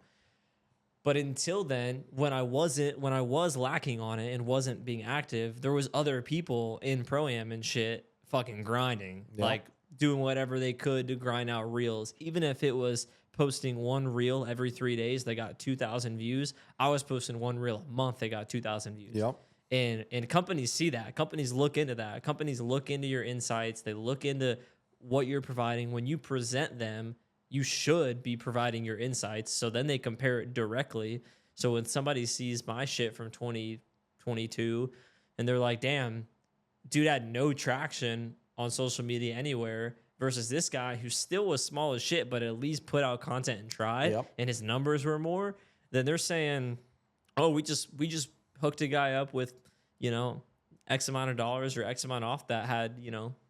But until then, when I was lacking on it and wasn't being active, there was other people in Pro-Am and shit fucking grinding, like doing whatever they could to grind out reels. Even if it was posting one reel every 3 days, they got 2,000 views. I was posting one reel a month, they got 2,000 views. Yep. And companies see that. Companies look into that. Companies look into your insights. They look into what you're providing. When you present them, you should be providing your insights. So then they compare it directly. So when somebody sees my shit from 2022 and they're like, damn, dude had no traction on social media anywhere versus this guy who still was small as shit, but at least put out content and tried, and his numbers were more, then they're saying, oh, we just hooked a guy up with, X amount of dollars or X amount off that had,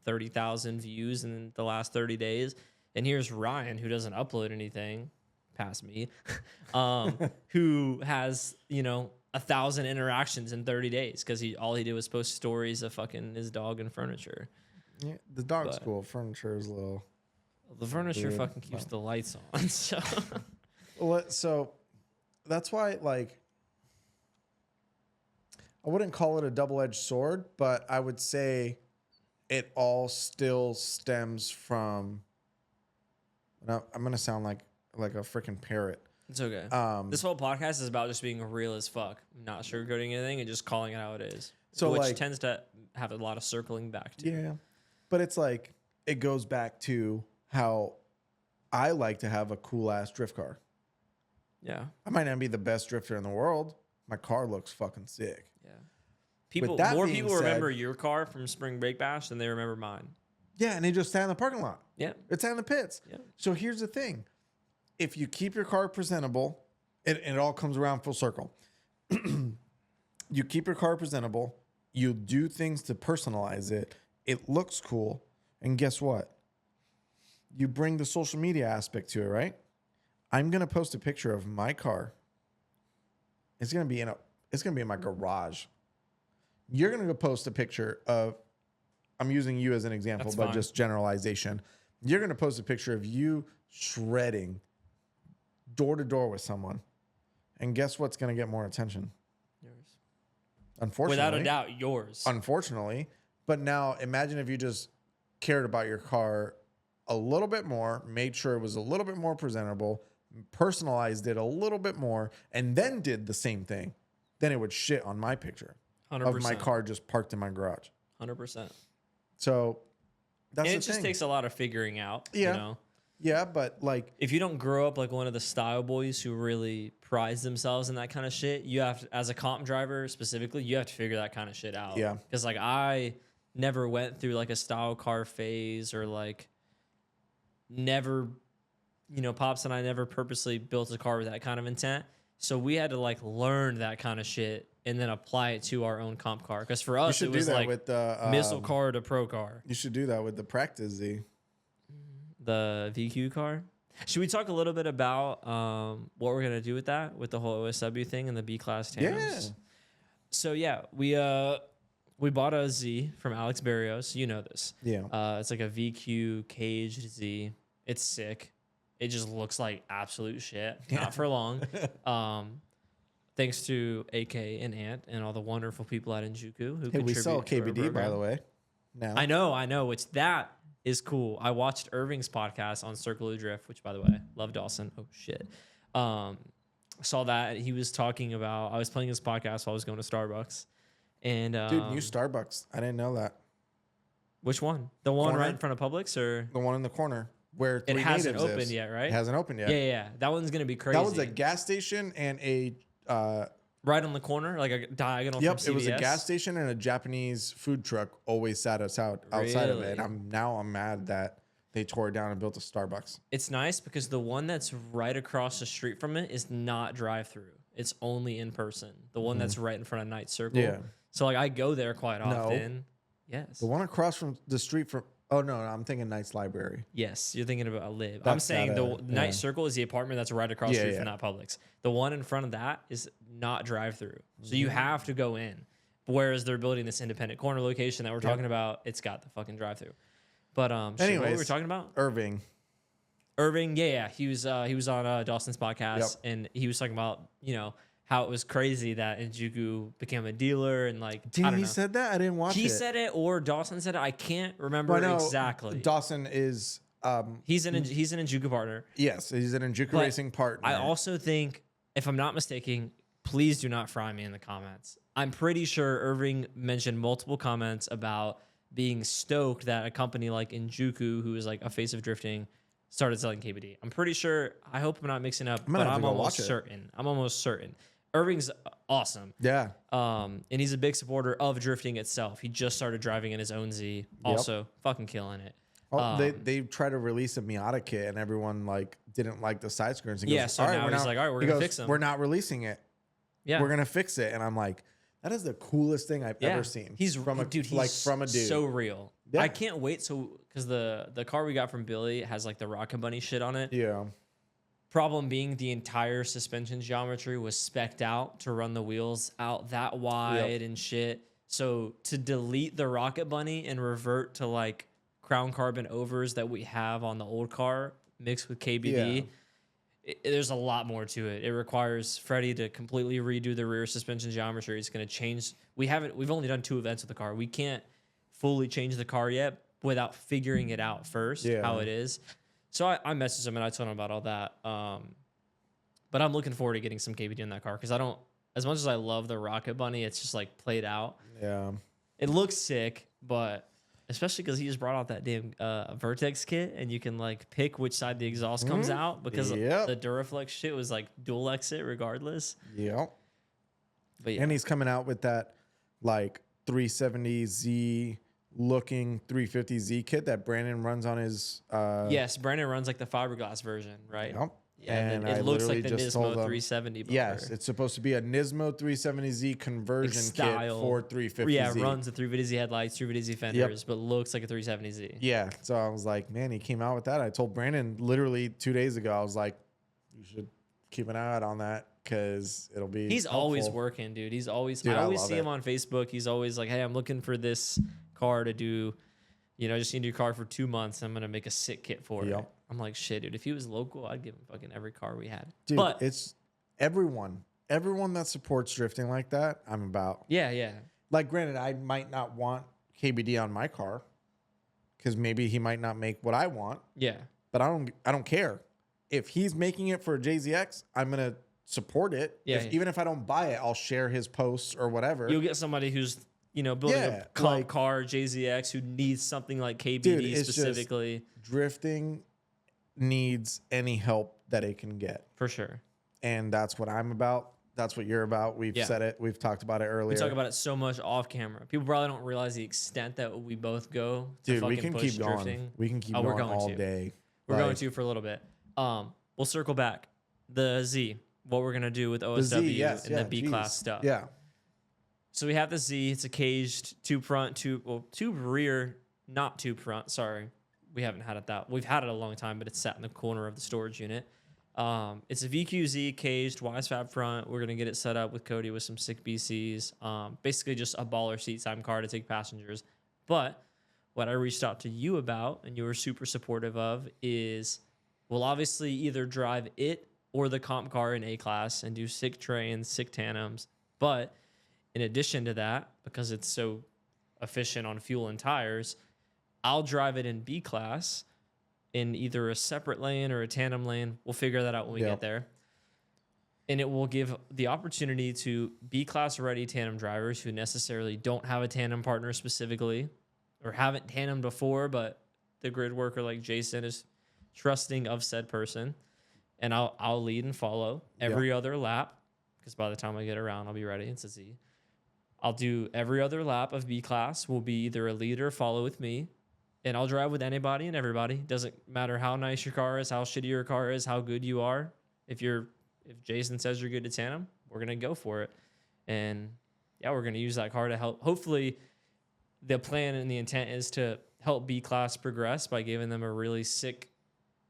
30,000 views in the last 30 days. And here's Ryan, who doesn't upload anything past me, who has, 1,000 interactions in 30 days because all he did was post stories of fucking his dog and furniture. Yeah, the dog's cool. Furniture is a little. The furniture weird, fucking keeps the lights on. So, so that's why, like, I wouldn't call it a double-edged sword, but I would say it all still stems from. Now, I'm gonna sound like a freaking parrot. it's okay. This whole podcast is about just being real as fuck, not sugarcoating anything and just calling it how it is. So, which like, tends to have a lot of circling back to. Yeah, but it's like it goes back to how I like to have a cool ass drift car. Yeah. I might not be the best drifter in the world. My car looks fucking sick. Yeah. With that More being people said- remember your car from Spring Break Bash than they remember mine. Yeah, and they just sat in the parking lot. Yeah. It's in the pits. Yeah. So here's the thing. If you keep your car presentable, it all comes around full circle. You keep your car presentable. You do things to personalize it. It looks cool. And guess what? You bring the social media aspect to it, right? I'm going to post a picture of my car. It's going to be in my garage. You're going to go post a picture of, I'm using you as an example, That's but fine. just generalization. You're going to post a picture of you shredding door to door with someone. And guess what's going to get more attention? Unfortunately. Without a doubt, yours. Unfortunately. But now imagine if you just cared about your car a little bit more, made sure it was a little bit more presentable, personalized it a little bit more, and then did the same thing. Then it would shit on my picture 100%. of my car just parked in my garage. 100%. So that's And the it just thing. takes a lot of figuring out, Yeah. you know? Yeah, but like, If you don't grow up like one of the style boys who really prides themselves in that kind of shit, you have to, as a comp driver specifically, you have to figure that kind of shit out. Yeah. Because like I never went through like a style car phase or like never, you know, Pops and I never purposely built a car with that kind of intent. So we had to like learn that kind of shit and then apply it to our own comp car. Because for you us, should it do was that like with the missile car to pro car. You should do that with the practice Z. The VQ car. Should we talk a little bit about what we're gonna do with that, with the whole OSW thing and the B class tandems? Yeah. So yeah, we bought a Z from Alex Barrios. You know this. Yeah. It's like a VQ caged Z. It's sick. It just looks like absolute shit. Not for long. Thanks to AK and Ant and all the wonderful people at Injuku who Hey, we contribute sell to our KBD, by program. the way. Now. I know. Which that is cool. I watched Irving's podcast on Circle of Drift, which by the way, love Dawson. Oh shit. Saw that he was talking about. I was playing his podcast while I was going to Starbucks, and Dude, new Starbucks. I didn't know that. which one? The one Corner? right in front of Publix, or The one in the corner where it Three hasn't Natives opened is. yet, right? It hasn't opened yet. Yeah. That one's gonna be crazy. That was a gas station and a right on the corner, like a diagonal. yep, from it was a CVS. gas station and a Japanese food truck always sat us outside of it. Really? And I'm mad that they tore it down and built a Starbucks. It's nice because the one that's right across the street from it is not drive-through. It's only in person. The one that's right in front of Night Circle. Yeah. So like I go there quite No. often. Yes. The one across from the street from no, I'm thinking Knight's Library. Yes, you're thinking about Live. I'm That's saying not the a- Night yeah. Circle is the apartment that's right across the street from that Publix. The one in front of that is not drive-through. So you have to go in. Whereas they're building this independent corner location that we're talking about, it's got the fucking drive-through. But shit, what were Anyways, we talking about? Irving. Irving, yeah. He was on Dawson's podcast, and he was talking about, you know, how it was crazy that Njuku became a dealer and like I Damn, don't he know. said that? I didn't watch it. He said it or Dawson said it. I can't remember Well, I know exactly. Dawson is He's an Njuku partner. yes, he's an Njuku But racing partner. I also think, if I'm not mistaken, please do not fry me in the comments. I'm pretty sure Irving mentioned multiple comments about being stoked that a company like Njuku, who is like a face of drifting, started selling KBD. I'm pretty sure. I hope I'm not mixing up, gonna but have to I'm go almost watch it. certain. I'm almost certain. Irving's awesome. Yeah. And he's a big supporter of drifting itself. He just started driving in his own Z. Also, fucking killing it. Oh, they tried to release a Miata kit and everyone like didn't like the side skirts. And Yeah, so now he's like, all right, we're he gonna goes, fix them. We're not releasing it. Yeah, We're gonna fix it. And I'm like, that is the coolest thing I've ever seen. He's from a dude. He's like from a dude. so real. Yeah. I can't wait. So because the car we got from Billy has like the Rocket Bunny shit on it. Yeah. Problem being, the entire suspension geometry was spec'd out to run the wheels out that wide and shit. So to delete the Rocket Bunny and revert to like crown carbon overs that we have on the old car mixed with KBD, there's a lot more to it. It requires Freddie to completely redo the rear suspension geometry. It's going to change. We've only done 2 events with the car. We can't fully change the car yet without figuring it out first, how it is. So I messaged him and I told him about all that. But I'm looking forward to getting some KBD in that car because I don't, as much as I love the Rocket Bunny, it's just like played out. Yeah. It looks sick, but especially because he just brought out that damn Vertex kit and you can like pick which side the exhaust comes out because the Duraflex shit was like dual exit regardless. Yeah. But yeah. And he's coming out with that like 370Z looking 350Z kit that Brandon runs on his Yes, Brandon runs like the fiberglass version, right? Yep. Yeah, and it looks like the Nismo 370 bumper. Yes, it's supposed to be a Nismo 370Z conversion kit for 350Z. Yeah, it runs the 350Z headlights, 350Z fenders, but looks like a 370Z. Yeah, so I was like, man, he came out with that. I told Brandon literally 2 days ago, I was like, you should keep an eye out on that because it'll be He's helpful. always working, dude. He's always, Dude, I always love see it. him on Facebook. He's always like, hey, I'm looking for this car to do, you know, I just need your car for 2 months. I'm going to make a sick kit for it. Yep. I'm like, shit, dude, if he was local, I'd give him fucking every car we had. Dude, but it's everyone everyone that supports drifting like that, I'm about. Yeah. Like, granted, I might not want KBD on my car because maybe he might not make what I want. Yeah. But I don't care. If he's making it for a JZX, I'm gonna support it. Yeah. Even if I don't buy it, I'll share his posts or whatever. You'll get somebody who's, building a comp car, JZX, who needs something like KBD specifically. Drifting needs any help that it can get. For sure. And that's what I'm about. That's what you're about. We've said it. We've talked about it earlier. We talk about it so much off camera. People probably don't realize the extent that we both go to Dude, we can keep going. Drifting. We can keep going all day. We're going to for a little bit. We'll circle back. The Z, what we're going to do with OSW and the B-class stuff. Yeah. So we have the Z. It's a caged tube front, tube rear, not tube front. Sorry. We haven't had it we've had it a long time, but it's sat in the corner of the storage unit. It's a VQZ caged Wisefab front. We're going to get it set up with Cody with some sick BCs. Basically just a baller seat time car to take passengers. But what I reached out to you about, and you were super supportive of, is we'll obviously either drive it or the comp car in A-class and do sick trains, sick tandems. But in addition to that, because it's so efficient on fuel and tires, I'll drive it in B-class in either a separate lane or a tandem lane. We'll figure that out when we get there. And it will give the opportunity to B-class ready tandem drivers who necessarily don't have a tandem partner specifically or haven't tandem before, but the grid worker like Jason is trusting of said person. And I'll lead and follow every other lap, because by the time I get around, I'll be ready. It's a Z. I'll do every other lap of B-class. Will be either a lead or follow with me. And I'll drive with anybody and everybody. Doesn't matter how nice your car is, how shitty your car is, how good you are. If Jason says you're good at tandem, we're going to go for it. And yeah, we're going to use that car to help. Hopefully the plan and the intent is to help B-class progress by giving them a really sick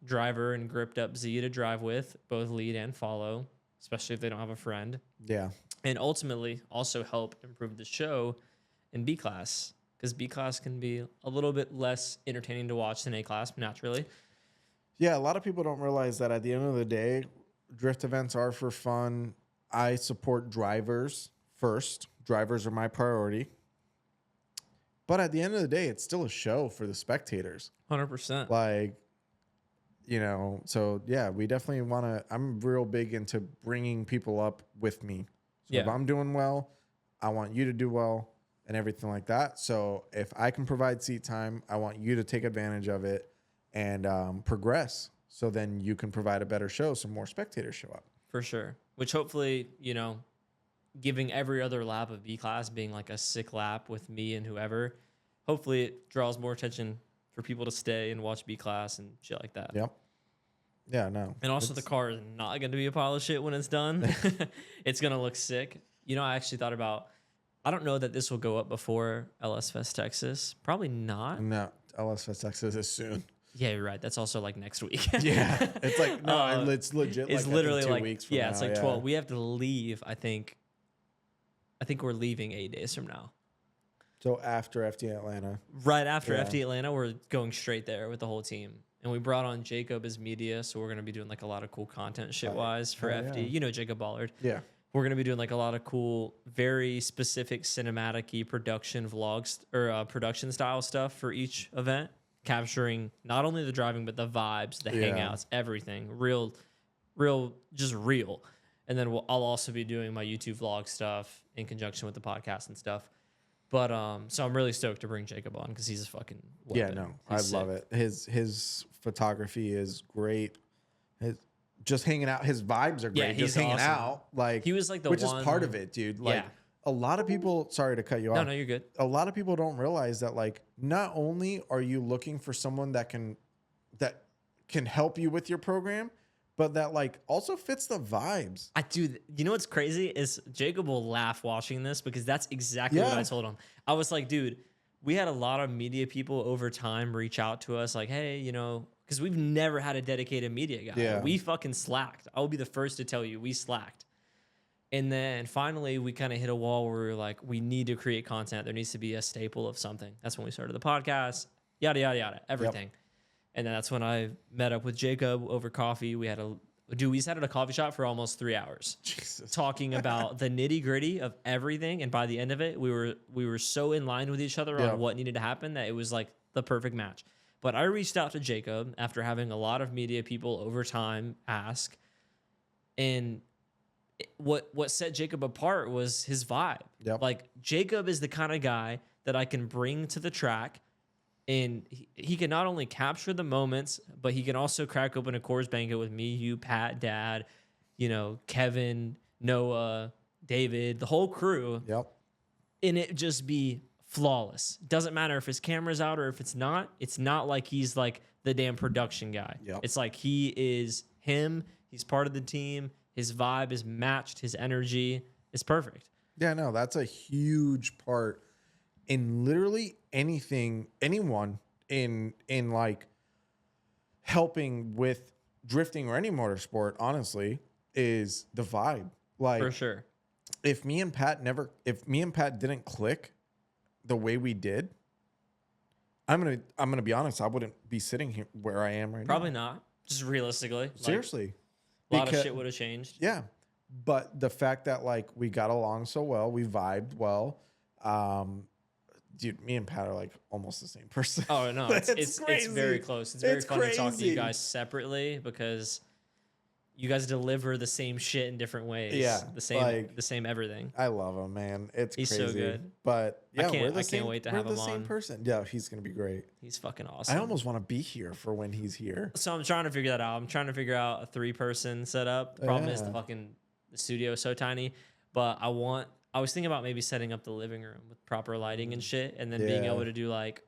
driver and gripped up Z to drive with, both lead and follow, especially if they don't have a friend. Yeah. And ultimately also help improve the show in B-class, because B-class can be a little bit less entertaining to watch than A-class, naturally. Yeah, a lot of people don't realize that at the end of the day, drift events are for fun. I support drivers first. Drivers are my priority. But at the end of the day, it's still a show for the spectators. 100%. Like, so yeah, we definitely want to. I'm real big into bringing people up with me. So if I'm doing well, I want you to do well and everything like that. So if I can provide seat time, I want you to take advantage of it and progress. So then you can provide a better show, so more spectators show up. For sure. Which hopefully, giving every other lap of B-class being like a sick lap with me and whoever, hopefully it draws more attention for people to stay and watch B-class and shit like that. Yep. Yeah, no. And also the car is not going to be a pile of shit when it's done. It's going to look sick. I actually thought about, I don't know that this will go up before LS Fest Texas. Probably not. No, LS Fest Texas is soon. Yeah, you're right. That's also like next week. Yeah. It's like, no, it's legit. It's like literally 2 like, weeks from yeah, now. it's like 12. We have to leave, I think we're leaving 8 days from now. So after FD Atlanta. Right after FD Atlanta, we're going straight there with the whole team. And we brought on Jacob as media, so we're going to be doing like a lot of cool content shit-wise for FD. Yeah. You know Jacob Ballard. Yeah. We're going to be doing like a lot of cool, very specific cinematic-y production vlogs or production style stuff for each event, capturing not only the driving, but the vibes, the hangouts, everything. Real, just real. And then I'll also be doing my YouTube vlog stuff in conjunction with the podcast and stuff. But so I'm really stoked to bring Jacob on because he's a fucking weapon. Yeah, no, I love it. His photography is great. Just hanging out, his vibes are great. Yeah, he's just hanging awesome. out, like he was like the which one, is part of it, dude. Like a lot of people. Sorry to cut you off. No, you're good. A lot of people don't realize that like not only are you looking for someone that can help you with your program, but that like also fits the vibes. You know what's crazy is Jacob will laugh watching this because that's exactly what I told him. I was like, dude, we had a lot of media people over time reach out to us like, hey, because we've never had a dedicated media guy. Yeah. We fucking slacked. I'll be the first to tell you we slacked. And then finally we kind of hit a wall where we were like, we need to create content. There needs to be a staple of something. That's when we started the podcast, yada, yada, yada, everything. Yep. And then that's when I met up with Jacob over coffee. We had Dude, we sat at a coffee shop for almost 3 hours Jesus. talking about the nitty gritty of everything. And by the end of it, we were so in line with each other Yeah. on what needed to happen that it was like the perfect match. But I reached out to Jacob after having a lot of media people over time ask, and what set Jacob apart was his vibe. Yep. Like Jacob is the kind of guy that I can bring to the track, and he can not only capture the moments, but he can also crack open a Coors Banquet with me, you, Pat, Dad, Kevin, Noah, David, the whole crew, Yep. and it just be flawless. Doesn't matter if his camera's out or if it's not. It's not like he's like the damn production guy. Yep. It's like he is him. He's part of the team. His vibe is matched. His energy is perfect. Yeah, no, that's a huge part in literally anything, anyone in like helping with drifting or any motorsport, honestly, is the vibe. Like For sure. if me and Pat didn't click the way we did, I'm gonna be honest, I wouldn't be sitting here where I am right Probably now. not. Just realistically. Seriously. A lot of Because- shit would have changed. Yeah. But the fact that like we got along so well, we vibed well. Dude, me and Pat are like almost the same person. Oh no, it's very close. It's very It's fun to talk to you crazy. guys separately because you guys deliver the same shit in different ways. Yeah, the same everything. I love him, man. It's He's crazy. so good. But yeah, I we're the can't wait to we're have the him same on. person. Yeah, he's gonna be great. He's fucking awesome. I almost want to be here for when he's here. So I'm trying to figure that out. I'm trying to figure out a 3-person setup. The problem is Yeah. the studio is so tiny. But I was thinking about maybe setting up the living room with proper lighting and shit, and then being Yeah. able to do like,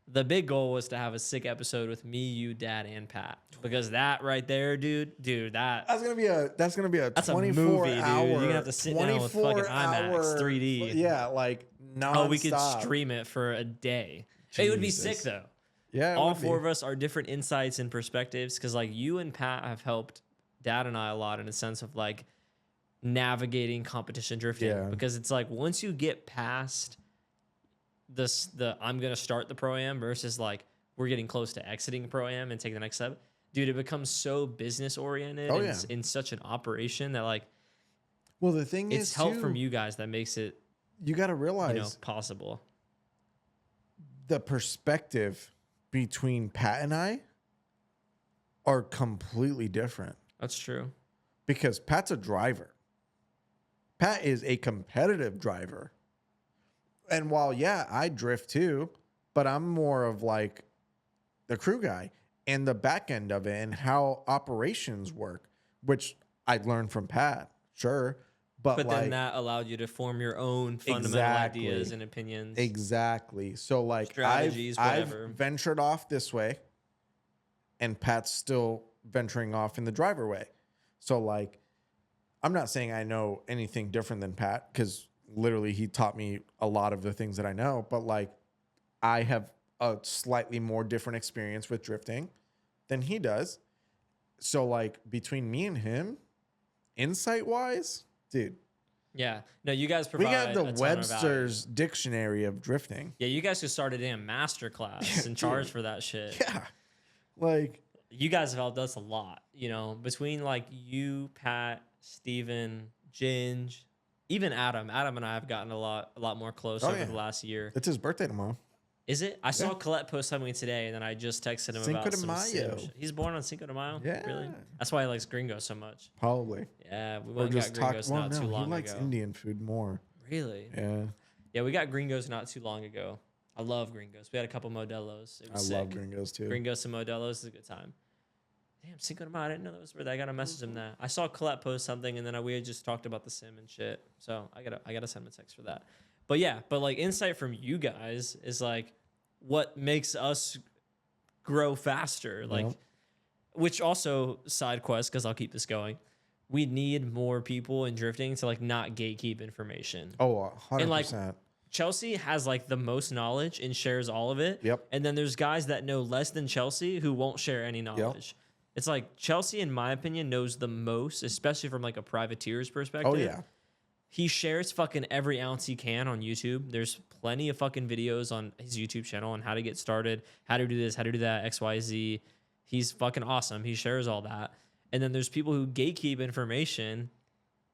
the big goal was to have a sick episode with me, you, Dad, and Pat, because that right there, dude, That's gonna be a that's a 24 movie, dude. hour. You're gonna have to sit down with fucking 24 IMAX hour 3D. Yeah, like nonstop. Oh, we could stream it for a day. It would be Jesus. sick though. Yeah, it All would be. four of us are different insights and perspectives because like you and Pat have helped Dad and I a lot in a sense of like navigating competition drifting, Yeah. because it's like once you get past the I'm gonna start the pro-am versus like we're getting close to exiting pro-am and take the next step, dude, it becomes so business oriented Oh, and yeah. in such an operation that like Well, the thing it's is, help too, from you guys that makes it you got to realize possible. the perspective between Pat and I are completely different That's true. because Pat's a driver. Pat is a competitive driver. And while, yeah, I drift too, but I'm more of like the crew guy and the back end of it and how operations work, which I learned from Pat, sure. But like, then that allowed you to form your own fundamental Exactly. ideas and opinions. exactly. So like Strategies, I've whatever. ventured off this way and Pat's still venturing off in the driver way. So like, I'm not saying I know anything different than Pat because literally he taught me a lot of the things that I know, but like I have a slightly more different experience with drifting than he does. So like between me and him, insight wise, dude, Yeah. No, you guys we provide got the a ton of value. Webster's dictionary of drifting. Yeah, you guys could start a damn master class and charge for that shit. Yeah. Like, You guys have helped us a lot, between like you, Pat, Steven, Ginge, even Adam. Adam and I have gotten a lot more close over the last year. it's his birthday tomorrow. Is it? I saw Colette post something today, and then I just texted him Cinco about de some Mayo. sim shit. He's born on Cinco de Mayo? Yeah. Really? That's why he likes Gringo so much. Probably. Yeah, we Or went and got just talk. Gringos Well, not no, too long he likes ago. Indian food more. Really? Yeah. Yeah, we got Gringos not too long ago. I love Gringos. We had a couple Modelos. It I was love sick. gringos too. Gringos and Modelos is a good time. Damn, Cinco de Mayo. I didn't know that was where I got to message him that. I saw Colette post something, and then we had just talked about the sim and shit. So I gotta send him a text for that. But yeah, like insight from you guys is like what makes us grow faster. Like, Yep. which also side quest, because I'll keep this going. We need more people in drifting to like not gatekeep information. Oh, 100%. And, like, Chelsea has like the most knowledge and shares all of it. Yep. And then there's guys that know less than Chelsea who won't share any knowledge. It's like Chelsea, in my opinion, knows the most, especially from like a privateer's perspective. Oh, yeah. He shares fucking every ounce he can on YouTube. There's plenty of fucking videos on his YouTube channel on how to get started, how to do this, how to do that, XYZ. He's fucking awesome. He shares all that. and then there's people who gatekeep information,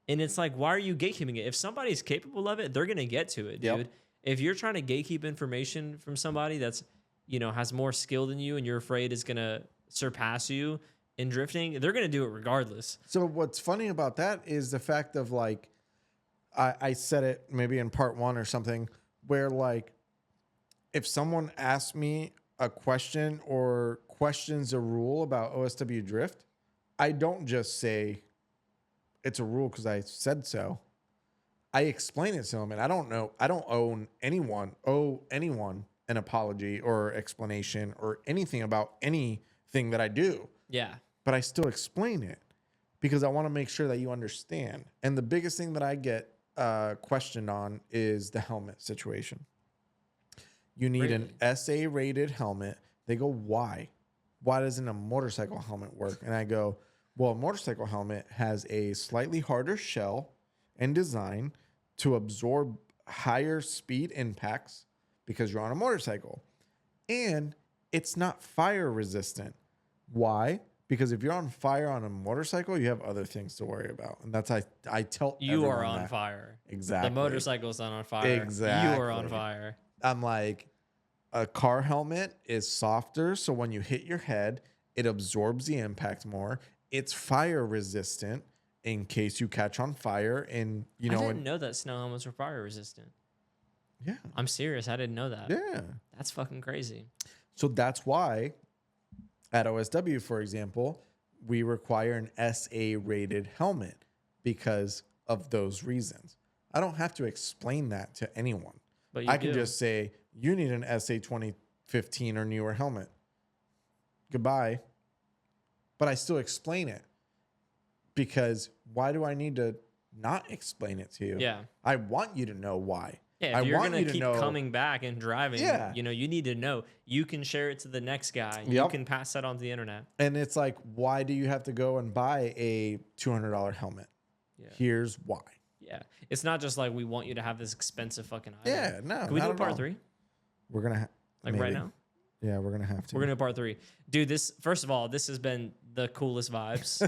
and it's like, why are you gatekeeping it? If somebody's capable of it, they're gonna get to it, dude. Yep. If you're trying to gatekeep information from somebody that's, has more skill than you, and you're afraid is gonna surpass you in drifting, they're gonna do it regardless. So what's funny about that is the fact of like, I said it maybe in part 1 or something, where like, if someone asks me a question or questions a rule about OSW Drift, I don't just say it's a rule because I said so. I explain it to them, and I don't owe anyone an apology or explanation or anything about anything that I do. Yeah. But I still explain it because I want to make sure that you understand. And the biggest thing that I get questioned on is the helmet situation. You need an SA rated helmet. They go, why? Why doesn't a motorcycle helmet work? And I go, well, a motorcycle helmet has a slightly harder shell and design to absorb higher speed impacts because you're on a motorcycle. And it's not fire resistant. Why? Because if you're on fire on a motorcycle, you have other things to worry about. And that's I tell you everyone are on that. fire. Exactly. The motorcycle's not on fire. Exactly. You are on fire. I'm like, a car helmet is softer, so when you hit your head, it absorbs the impact more. It's fire resistant in case you catch on fire. And I didn't know that snow helmets were fire resistant. Yeah. I'm serious. I didn't know that. Yeah. That's fucking crazy. So that's why at OSW, for example, we require an SA rated helmet because of those reasons. I don't have to explain that to anyone. But I can just say, you need an SA 2015 or newer helmet. Goodbye. But I still explain it because why do I need to not explain it to you? Yeah. I want you to know why. Yeah, if you're going to keep coming back and driving, Yeah. You need to know. You can share it to the next guy. Yep. You can pass that on to the internet. And it's like, why do you have to go and buy a $200 helmet? Yeah. Here's why. Yeah. It's not just like we want you to have this expensive fucking item. Yeah, no. Can we do not a at part all. 3? We're going to Right now? Yeah, we're going to have to. We're going to do part 3. Dude, first of all, this has been the coolest vibes.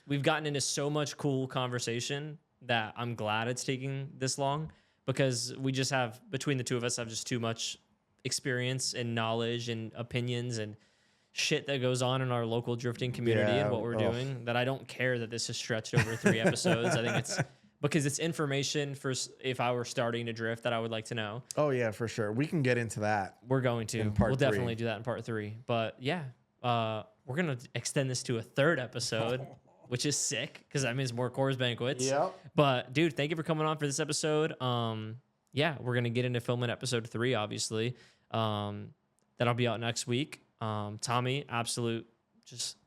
We've gotten into so much cool conversation that I'm glad it's taking this long because we just have, between the two of us, have just too much experience and knowledge and opinions and shit that goes on in our local drifting community and what we're doing that I don't care that this is stretched over 3 episodes. I think it's because it's information for if I were starting to drift that I would like to know. Oh, yeah, for sure. We can get into that. We're going to. In part we'll 3. definitely do that in part 3. But yeah, we're going to extend this to a 3rd episode, which is sick because that means more Coors Banquets. Yep. But dude, thank you for coming on for this episode. Yeah, we're going to get into filming episode 3, obviously. That'll be out next week. Tommy, absolute, just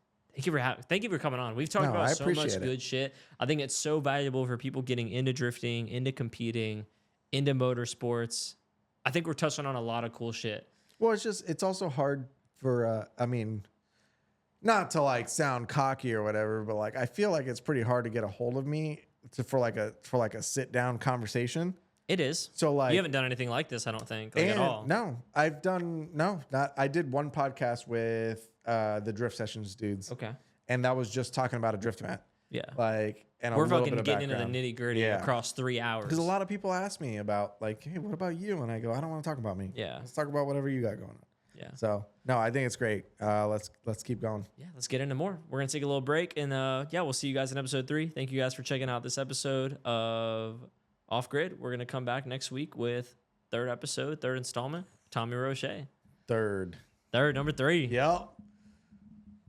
thank you for coming on. We've talked about so much good shit. I think it's so valuable for people getting into drifting, into competing, into motorsports. I think we're touching on a lot of cool shit. Well, it's also hard for, not to like sound cocky or whatever, but like, I feel like it's pretty hard to get a hold of me for like a sit down conversation. It is. So like, you haven't done anything like this, I don't think, at all. No, I did one podcast with the Drift Sessions dudes. Okay. And that was just talking about a drift mat. Yeah. Like, and we're a little fucking bit of getting into the background. nitty gritty across 3 hours. Because a lot of people ask me about like, hey, what about you? And I go, I don't want to talk about me. Yeah. Let's talk about whatever you got going on. Yeah. So no, I think it's great. Let's keep going. Yeah, let's get into more. We're gonna take a little break, and we'll see you guys in episode 3. Thank you guys for checking out this episode of Off Grid. We're gonna come back next week with 3rd episode, 3rd installment. Tommy Roche. Third, number 3. Yep.